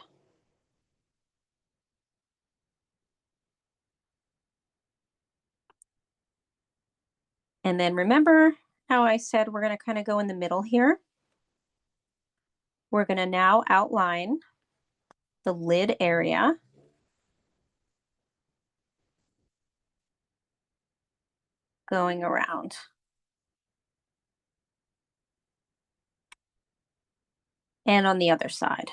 And then remember how I said we're going to kind of go in the middle here? We're going to now outline the lid area. Going around. And on the other side.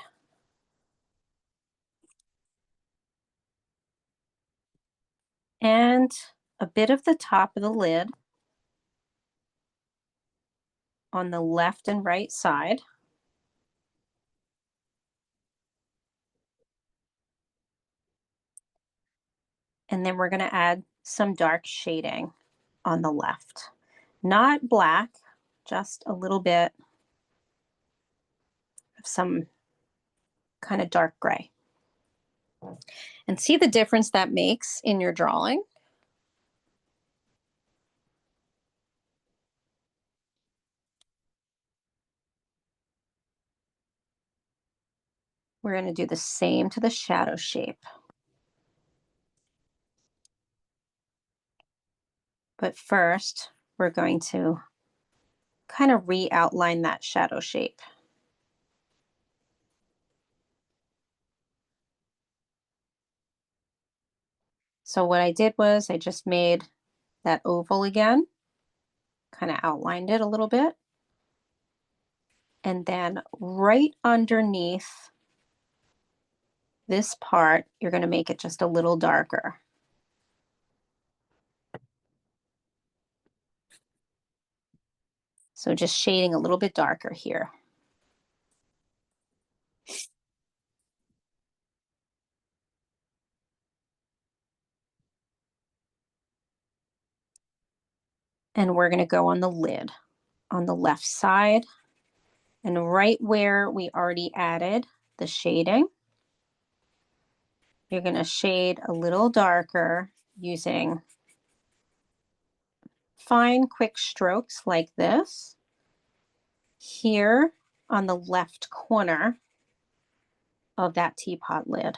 And a bit of the top of the lid on the left and right side. And then we're going to add some dark shading on the left. Not black, just a little bit of some kind of dark gray. And see the difference that makes in your drawing? We're going to do the same to the shadow shape. But first, we're going to kind of re-outline that shadow shape. So what I did was I just made that oval again, kind of outlined it a little bit. And then right underneath this part, you're going to make it just a little darker. So just shading a little bit darker here. And we're going to go on the lid on the left side. And right where we already added the shading, you're going to shade a little darker using fine, quick strokes like this. Here on the left corner of that teapot lid.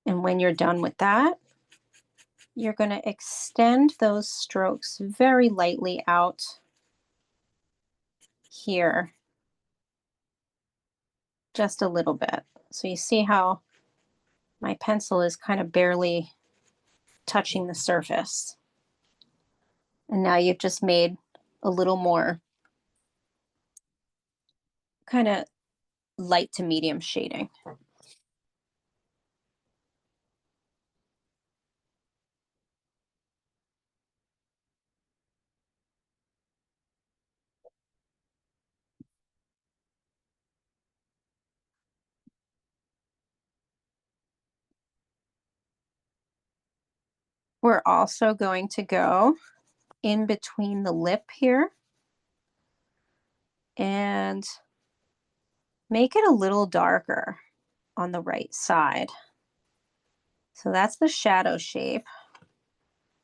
And when you're done with that, you're going to extend those strokes very lightly out here, just a little bit. So you see how my pencil is kind of barely touching the surface. And now you've just made a little more kind of light to medium shading. We're also going to go in between the lip here and make it a little darker on the right side. So that's the shadow shape.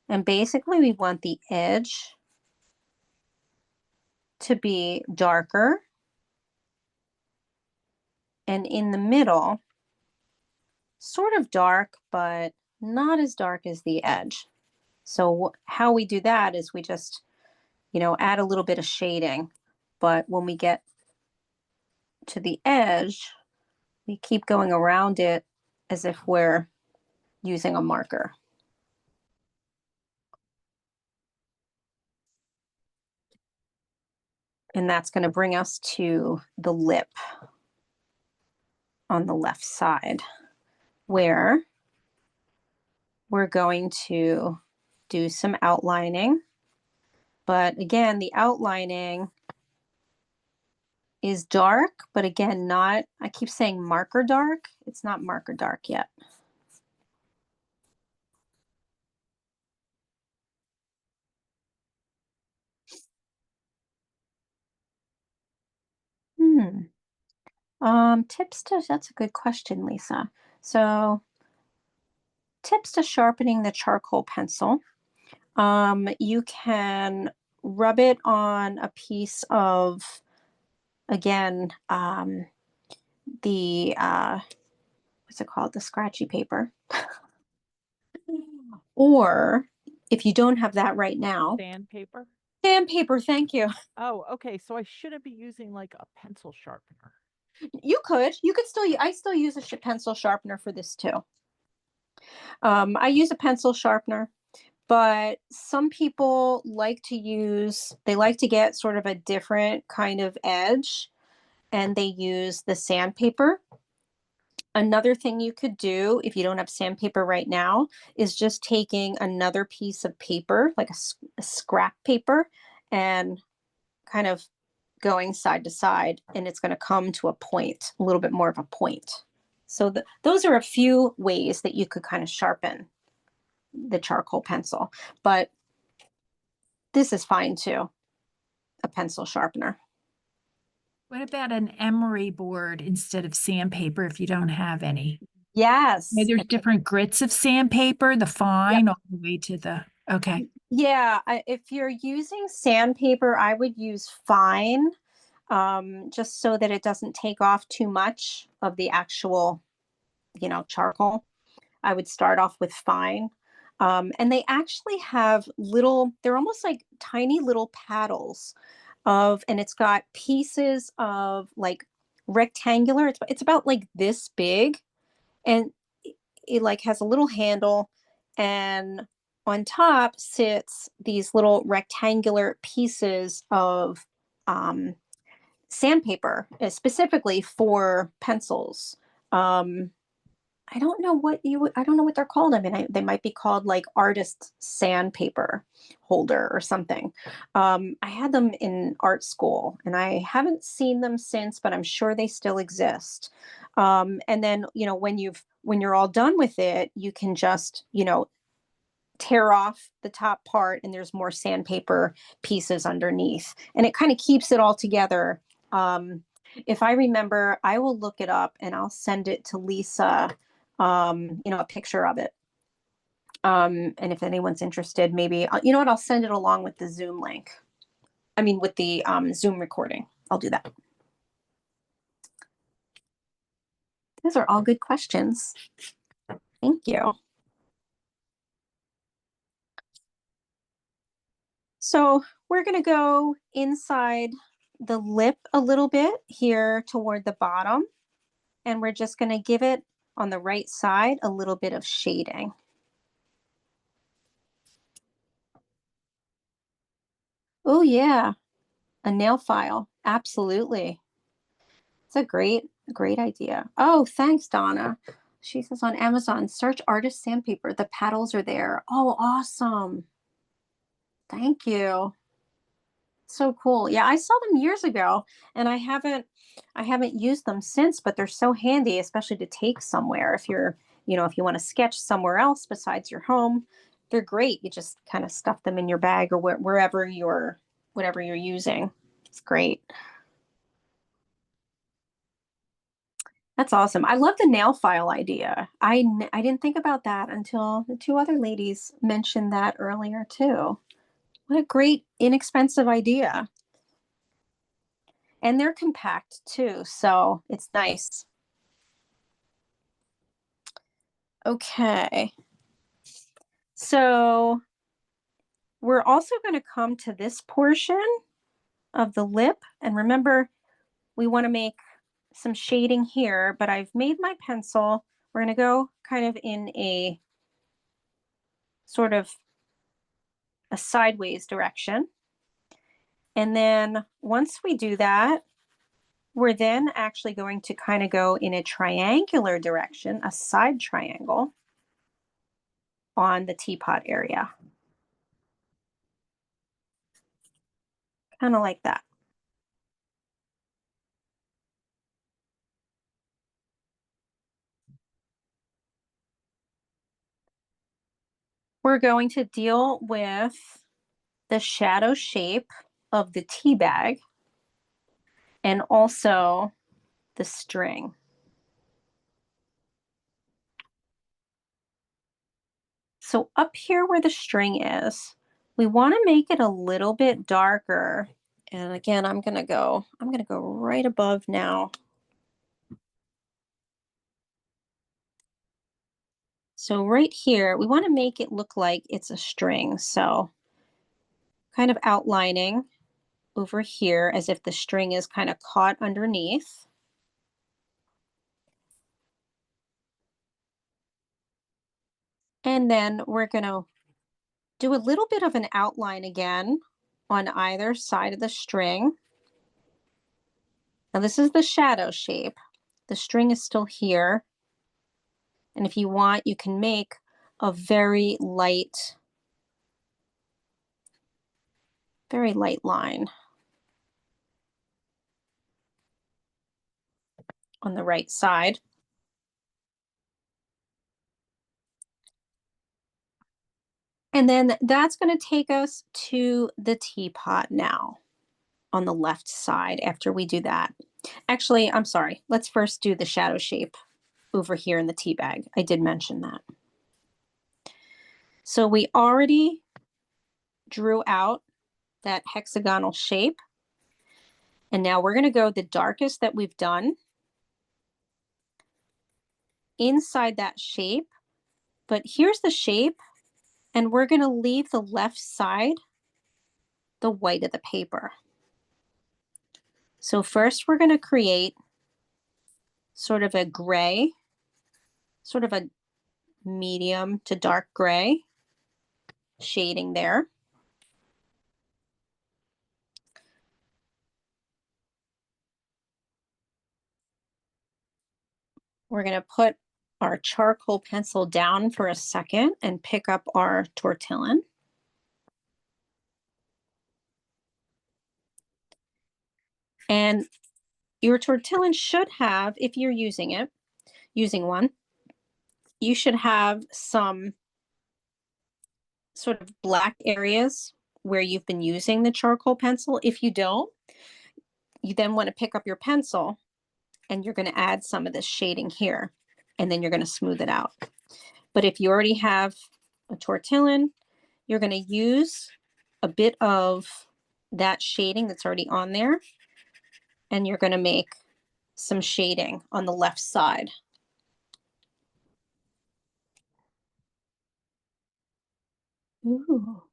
And basically we want the edge to be darker and in the middle, sort of dark, but not as dark as the edge. So how we do that is we just, add a little bit of shading, but when we get to the edge, we keep going around it as if we're using a marker. And that's going to bring us to the lip on the left side, where we're going to do some outlining. But again, the outlining is dark, but again, not, I keep saying marker dark. It's not marker dark yet. Tips to, that's a good question, Lisa. So tips to sharpening the charcoal pencil. You can rub it on a piece of, again, the, what's it called? The scratchy paper. Or if you don't have that right now, Sandpaper? sandpaper, thank you. Oh, okay. So I shouldn't be using like a pencil sharpener. You could still, I still use a pencil sharpener for this too. I use a pencil sharpener, but some people like to use, they like to get sort of a different kind of edge, and they use the sandpaper. Another thing you could do if you don't have sandpaper right now is just taking another piece of paper, like a scrap paper, and kind of going side to side, and it's going to come to a point, a little bit more of a point. So those are a few ways that you could kind of sharpen the charcoal pencil, but this is fine too, a pencil sharpener. What about an emery board instead of sandpaper if you don't have any? Yeah, Yes. there's different grits of sandpaper, the Yep. fine all the way to the, okay. Yeah, if you're using sandpaper, I would use fine, just so that it doesn't take off too much of the actual, charcoal. I would start off with fine. And they actually have they're almost like tiny little paddles and it's got pieces of like rectangular, it's about like this big, and it like has a little handle, and on top sits these little rectangular pieces of um, sandpaper, specifically for pencils. Um, I don't know what they're called. I mean, they might be called like artist sandpaper holder or something. I had them in art school and I haven't seen them since, but I'm sure they still exist. And then, when you're all done with it, you can just, tear off the top part and there's more sandpaper pieces underneath. And it kind of keeps it all together. If I remember, I will look it up and I'll send it to Lisa, a picture of it. And if anyone's interested, maybe, you know what, I'll send it along with the Zoom link. I mean, with the Zoom recording. I'll do that. Those are all good questions. Thank you. So we're going to go inside the lip a little bit here toward the bottom. And we're just going to give it on the right side a little bit of shading. Oh yeah, a nail file. Absolutely. It's a great idea. Oh, thanks, Donna. She says on Amazon, search artist sandpaper. The paddles are there. Oh, awesome. Thank you. So cool. Yeah, I saw them years ago and I haven't used them since, but they're so handy, especially to take somewhere if you're, if you want to sketch somewhere else besides your home. They're great. You just kind of stuff them in your bag or wherever whatever you're using. It's great. That's awesome. I love the nail file idea. I didn't think about that until the two other ladies mentioned that earlier too. What a great, inexpensive idea. And they're compact too, so it's nice. Okay. So we're also going to come to this portion of the lip. And remember, we want to make some shading here, but I've made my pencil. We're going to go kind of in a sort of a sideways direction. And then once we do that, we're then actually going to kind of go in a triangular direction, a side triangle on the teapot area. Kind of like that. We're going to deal with the shadow shape of the tea bag and also the string. So up here where the string is, we want to make it a little bit darker. And again, I'm going to go right above now. So right here, we want to make it look like it's a string. So kind of outlining over here as if the string is kind of caught underneath. And then we're going to do a little bit of an outline again on either side of the string. Now this is the shadow shape. The string is still here. And if you want, you can make a very light line on the right side. And then that's going to take us to the teapot now on the left side after we do that. Actually, I'm sorry. Let's first do the shadow shape over here in the tea bag. I did mention that. So we already drew out that hexagonal shape. And now we're going to go the darkest that we've done inside that shape. But here's the shape. And we're going to leave the left side the white of the paper. So first we're going to create sort of a gray, sort of a medium to dark gray shading there. We're going to put our charcoal pencil down for a second and pick up our tortillon. And Your tortillon should have, if you're using one, you should have some sort of black areas where you've been using the charcoal pencil. If you don't, you then want to pick up your pencil and you're going to add some of this shading here, and then you're going to smooth it out. But if you already have a tortillon, you're going to use a bit of that shading that's already on there, and you're going to make some shading on the left side. Ooh,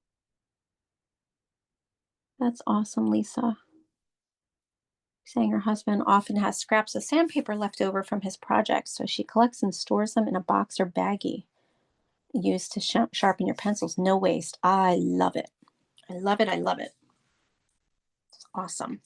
that's awesome, Lisa. Saying her husband often has scraps of sandpaper left over from his projects, so she collects and stores them in a box or baggie used to sharpen your pencils. No waste. I love it. I love it. I love it. It's awesome.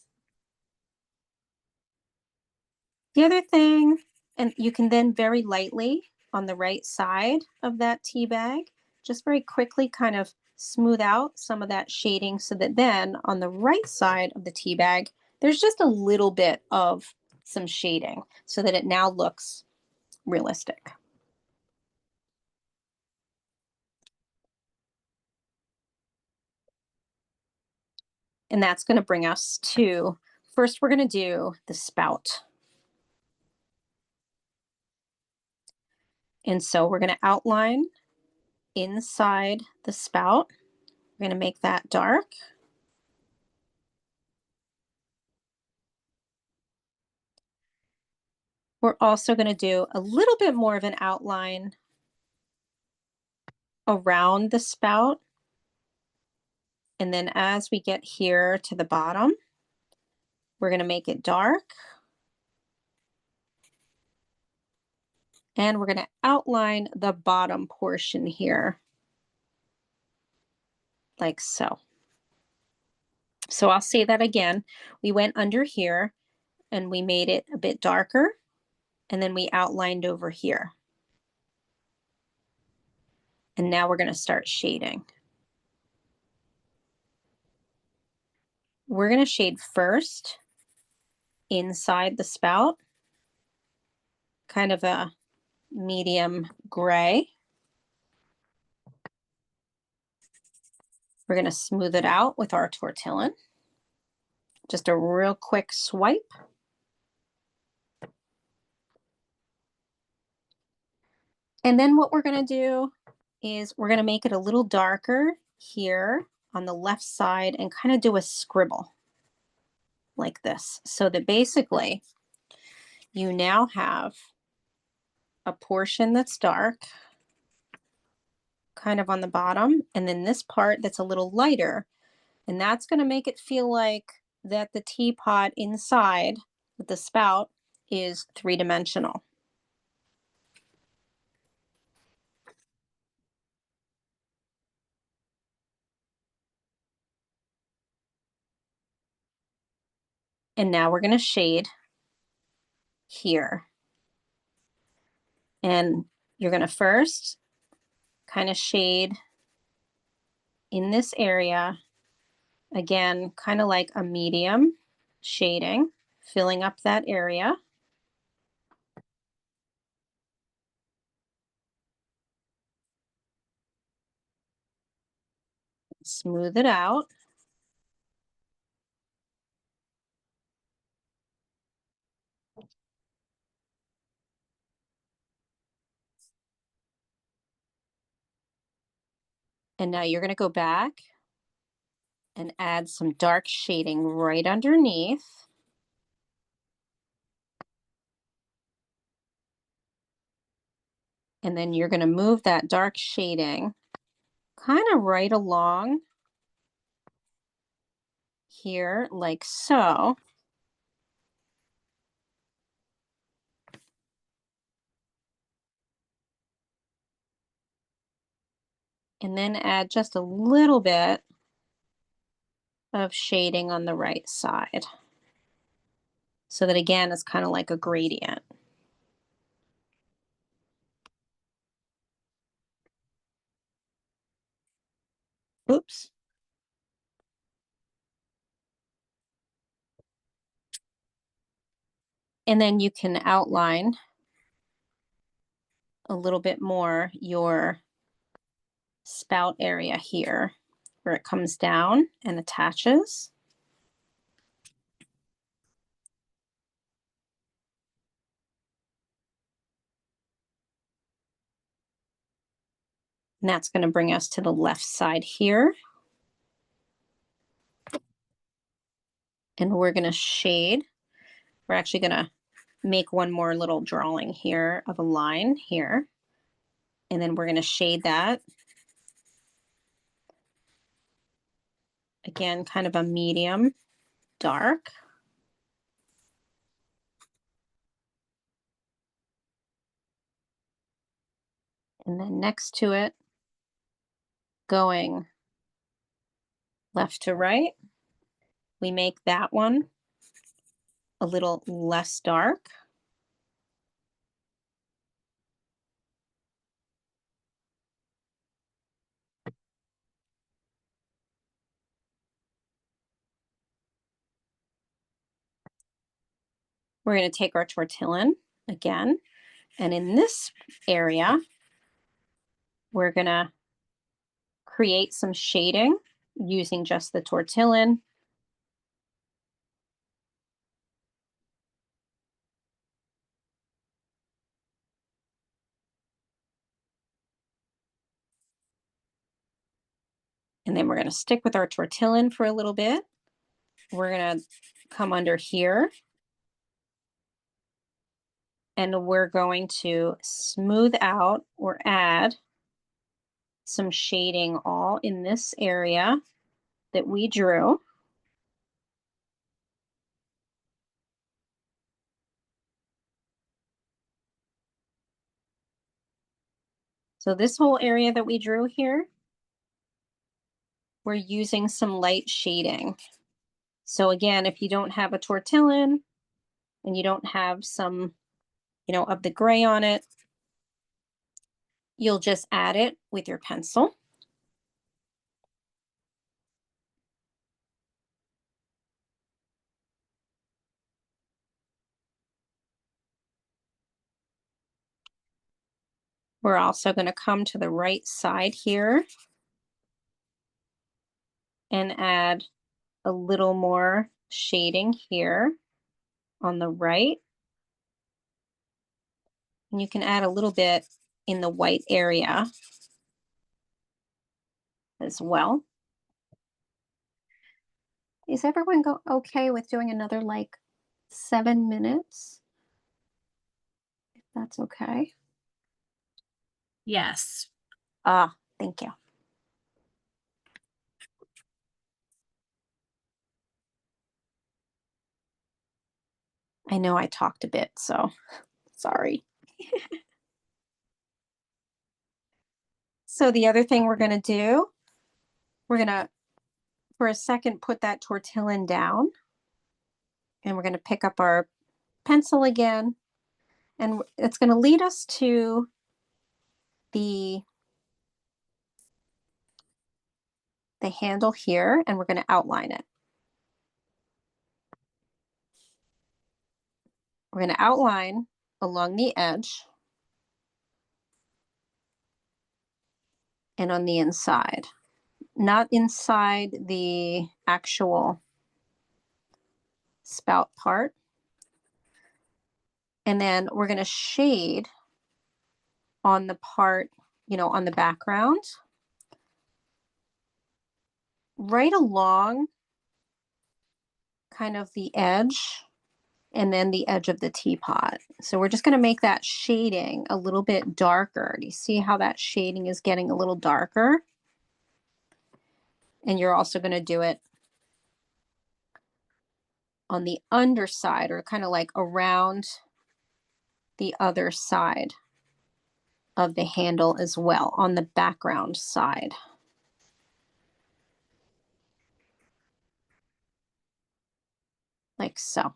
The other thing, and you can then very lightly on the right side of that tea bag, just very quickly kind of smooth out some of that shading so that then on the right side of the tea bag, there's just a little bit of some shading so that it now looks realistic. And that's going to bring us to, first we're going to do the spout. And so we're going to outline inside the spout. We're going to make that dark. We're also going to do a little bit more of an outline around the spout. And then as we get here to the bottom, we're going to make it dark. And we're going to outline the bottom portion here, like so. So I'll say that again. We went under here and we made it a bit darker, and then we outlined over here. And now we're going to start shading. We're going to shade first inside the spout, kind of a medium gray. We're going to smooth it out with our tortillon. Just a real quick swipe. And then what we're going to do is we're going to make it a little darker here on the left side and kind of do a scribble like this, so that basically you now have a portion that's dark kind of on the bottom, and then this part that's a little lighter, and that's going to make it feel like that the teapot inside with the spout is three-dimensional. And now we're going to shade here. And you're going to first kind of shade in this area, again, kind of like a medium shading, filling up that area. Smooth it out. And now you're going to go back and add some dark shading right underneath. And then you're going to move that dark shading kind of right along here, like so. And then add just a little bit of shading on the right side. So that again, it's kind of like a gradient. Oops. And then you can outline a little bit more your spout area here where it comes down and attaches. And that's going to bring us to the left side here. And we're going to shade. We're actually going to make one more little drawing here of a line here. And then we're going to shade that. Again, kind of a medium dark. And then next to it, going left to right, we make that one a little less dark. We're going to take our tortillon again, and in this area, we're going to create some shading using just the tortillon. And then we're going to stick with our tortillon for a little bit. We're going to come under here, and we're going to smooth out or add some shading all in this area that we drew. So this whole area that we drew here, we're using some light shading. So again, if you don't have a tortillon and you don't have some, of the gray on it, you'll just add it with your pencil. We're also going to come to the right side here and add a little more shading here on the right. And you can add a little bit in the white area as well. Is everyone okay with doing another like 7 minutes? If that's okay. Yes. Ah, thank you. I know I talked a bit, so sorry. So the other thing we're going to do, we're going to, for a second, put that tortillon down. And we're going to pick up our pencil again. And it's going to lead us to the handle here, and we're going to outline it. We're going to outline along the edge and on the inside, not inside the actual spout part. And then we're going to shade on the part, on the background, right along kind of the edge and then the edge of the teapot. So we're just going to make that shading a little bit darker. Do you see how that shading is getting a little darker? And you're also going to do it on the underside, or kind of like around the other side of the handle as well, on the background side. Like so.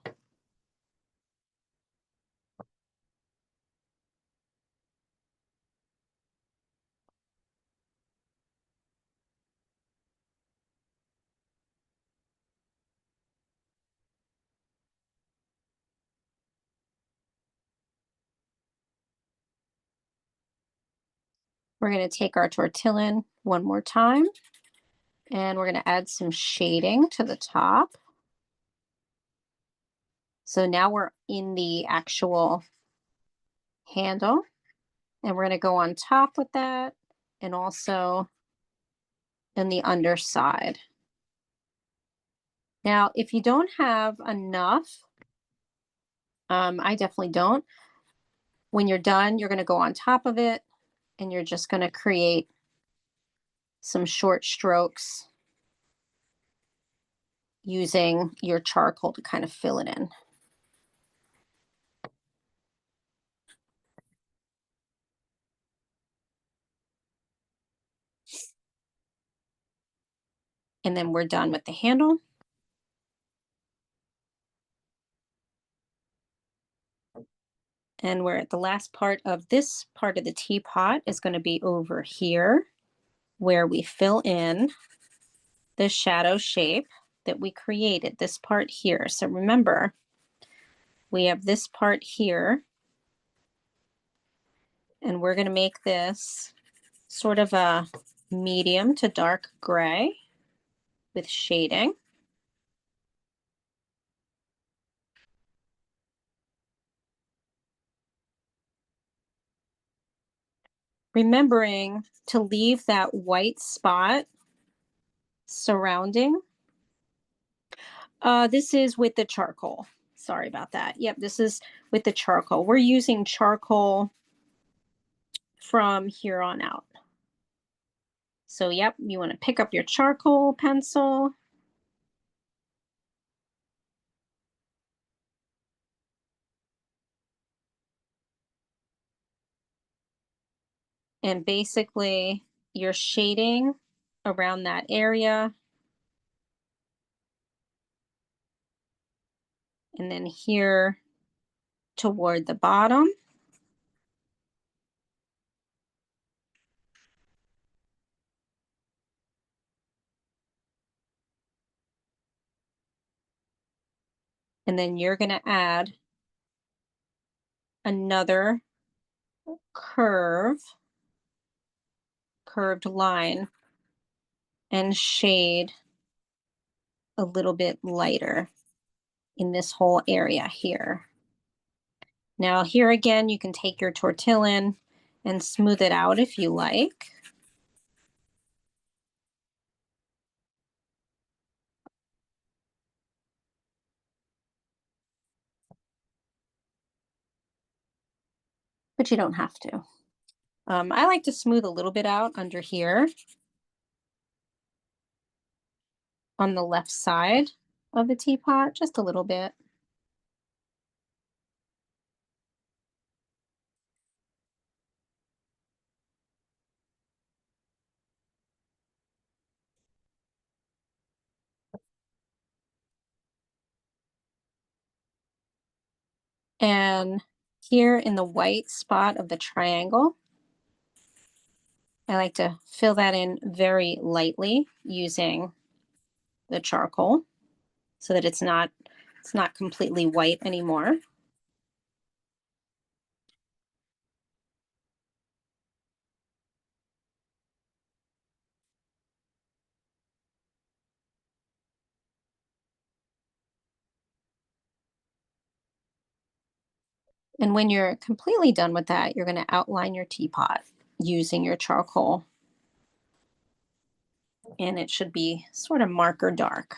We're going to take our tortillin one more time, and we're going to add some shading to the top. So now we're in the actual handle, and we're going to go on top with that and also in the underside. Now, if you don't have enough, I definitely don't. When you're done, you're going to go on top of it and you're just going to create some short strokes using your charcoal to kind of fill it in. And then we're done with the handle. And we're at the last part of this part of the teapot is going to be over here where we fill in the shadow shape that we created, this part here. So remember, we have this part here, and we're going to make this sort of a medium to dark gray with shading. Remembering to leave that white spot surrounding. This is with the charcoal. Sorry about that. Yep, this is with the charcoal. We're using charcoal from here on out. So yep, you want to pick up your charcoal pencil. And basically you're shading around that area. And then here toward the bottom. And then you're going to add another curved line and shade a little bit lighter in this whole area here. Now here again, you can take your tortillin and smooth it out if you like. But you don't have to. I like to smooth a little bit out under here on the left side of the teapot, just a little bit. And here in the white spot of the triangle, I like to fill that in very lightly using the charcoal so that it's not completely white anymore. And when you're completely done with that, you're going to outline your teapot using your charcoal. And it should be sort of marker dark.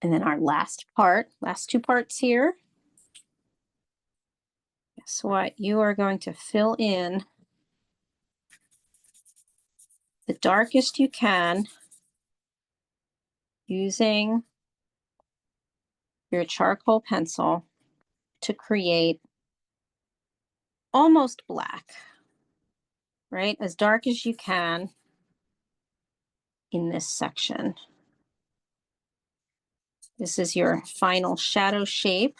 And then our last two parts here. Guess what? You are going to fill in the darkest you can using your charcoal pencil to create almost black, right? As dark as you can in this section. This is your final shadow shape.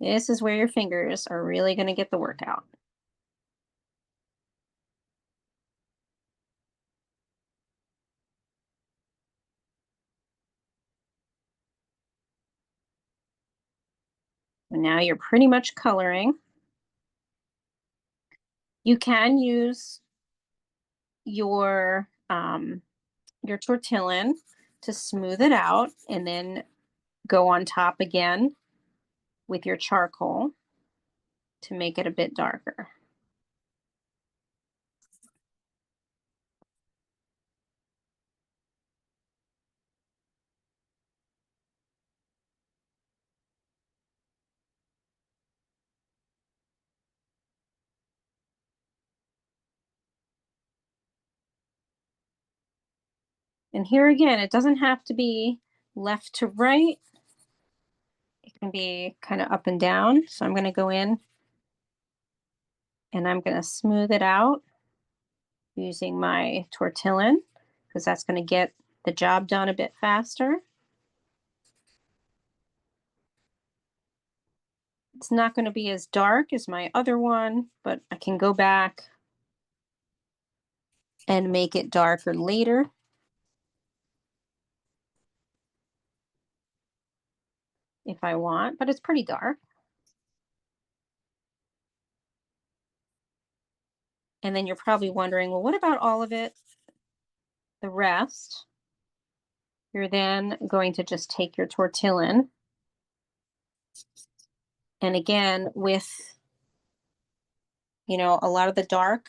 This is where your fingers are really going to get the workout. And now you're pretty much coloring. You can use your tortillon to smooth it out and then go on top again with your charcoal to make it a bit darker. And here again, it doesn't have to be left to right. It can be kind of up and down. So I'm going to go in and I'm going to smooth it out using my tortillon because that's going to get the job done a bit faster. It's not going to be as dark as my other one, but I can go back and make it darker later. If I want, but it's pretty dark. And then you're probably wondering, well, what about all of it? The rest? You're then going to just take your tortillon. And again, with, a lot of the dark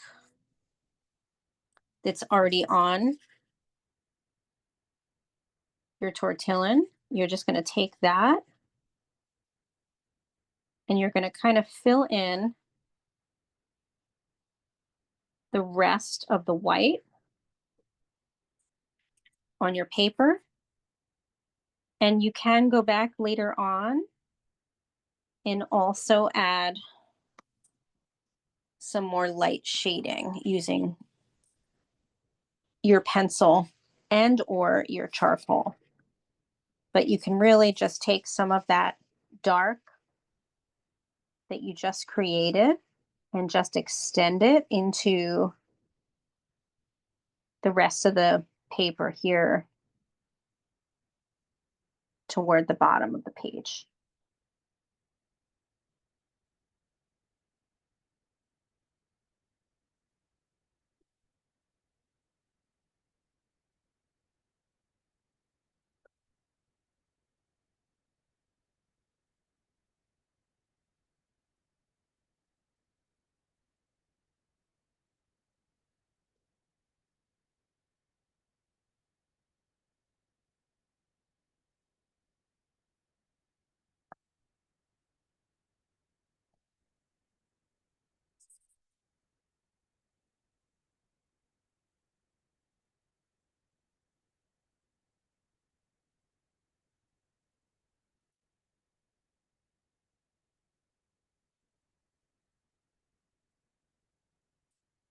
that's already on your tortillon, you're just going to take that and you're going to kind of fill in the rest of the white on your paper. And you can go back later on and also add some more light shading using your pencil and or your charcoal. But you can really just take some of that dark that you just created and just extend it into the rest of the paper here toward the bottom of the page.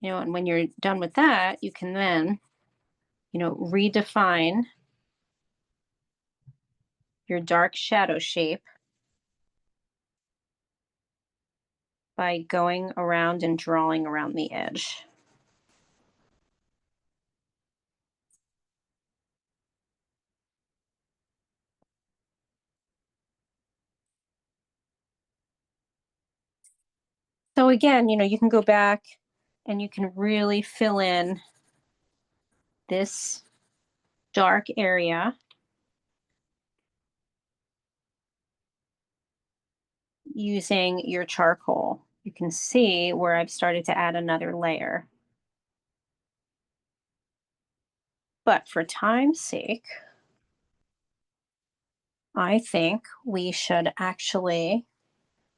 And when you're done with that, you can then, redefine your dark shadow shape by going around and drawing around the edge. So again, you can go back and you can really fill in this dark area using your charcoal. You can see where I've started to add another layer. But for time's sake, I think we should actually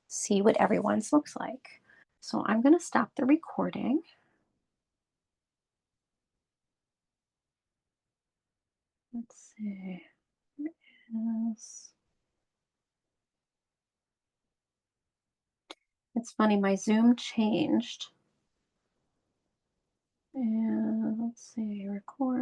see what everyone's looks like. So I'm going to stop the recording. Let's see. Yes. It's funny, my Zoom changed. And let's see, record.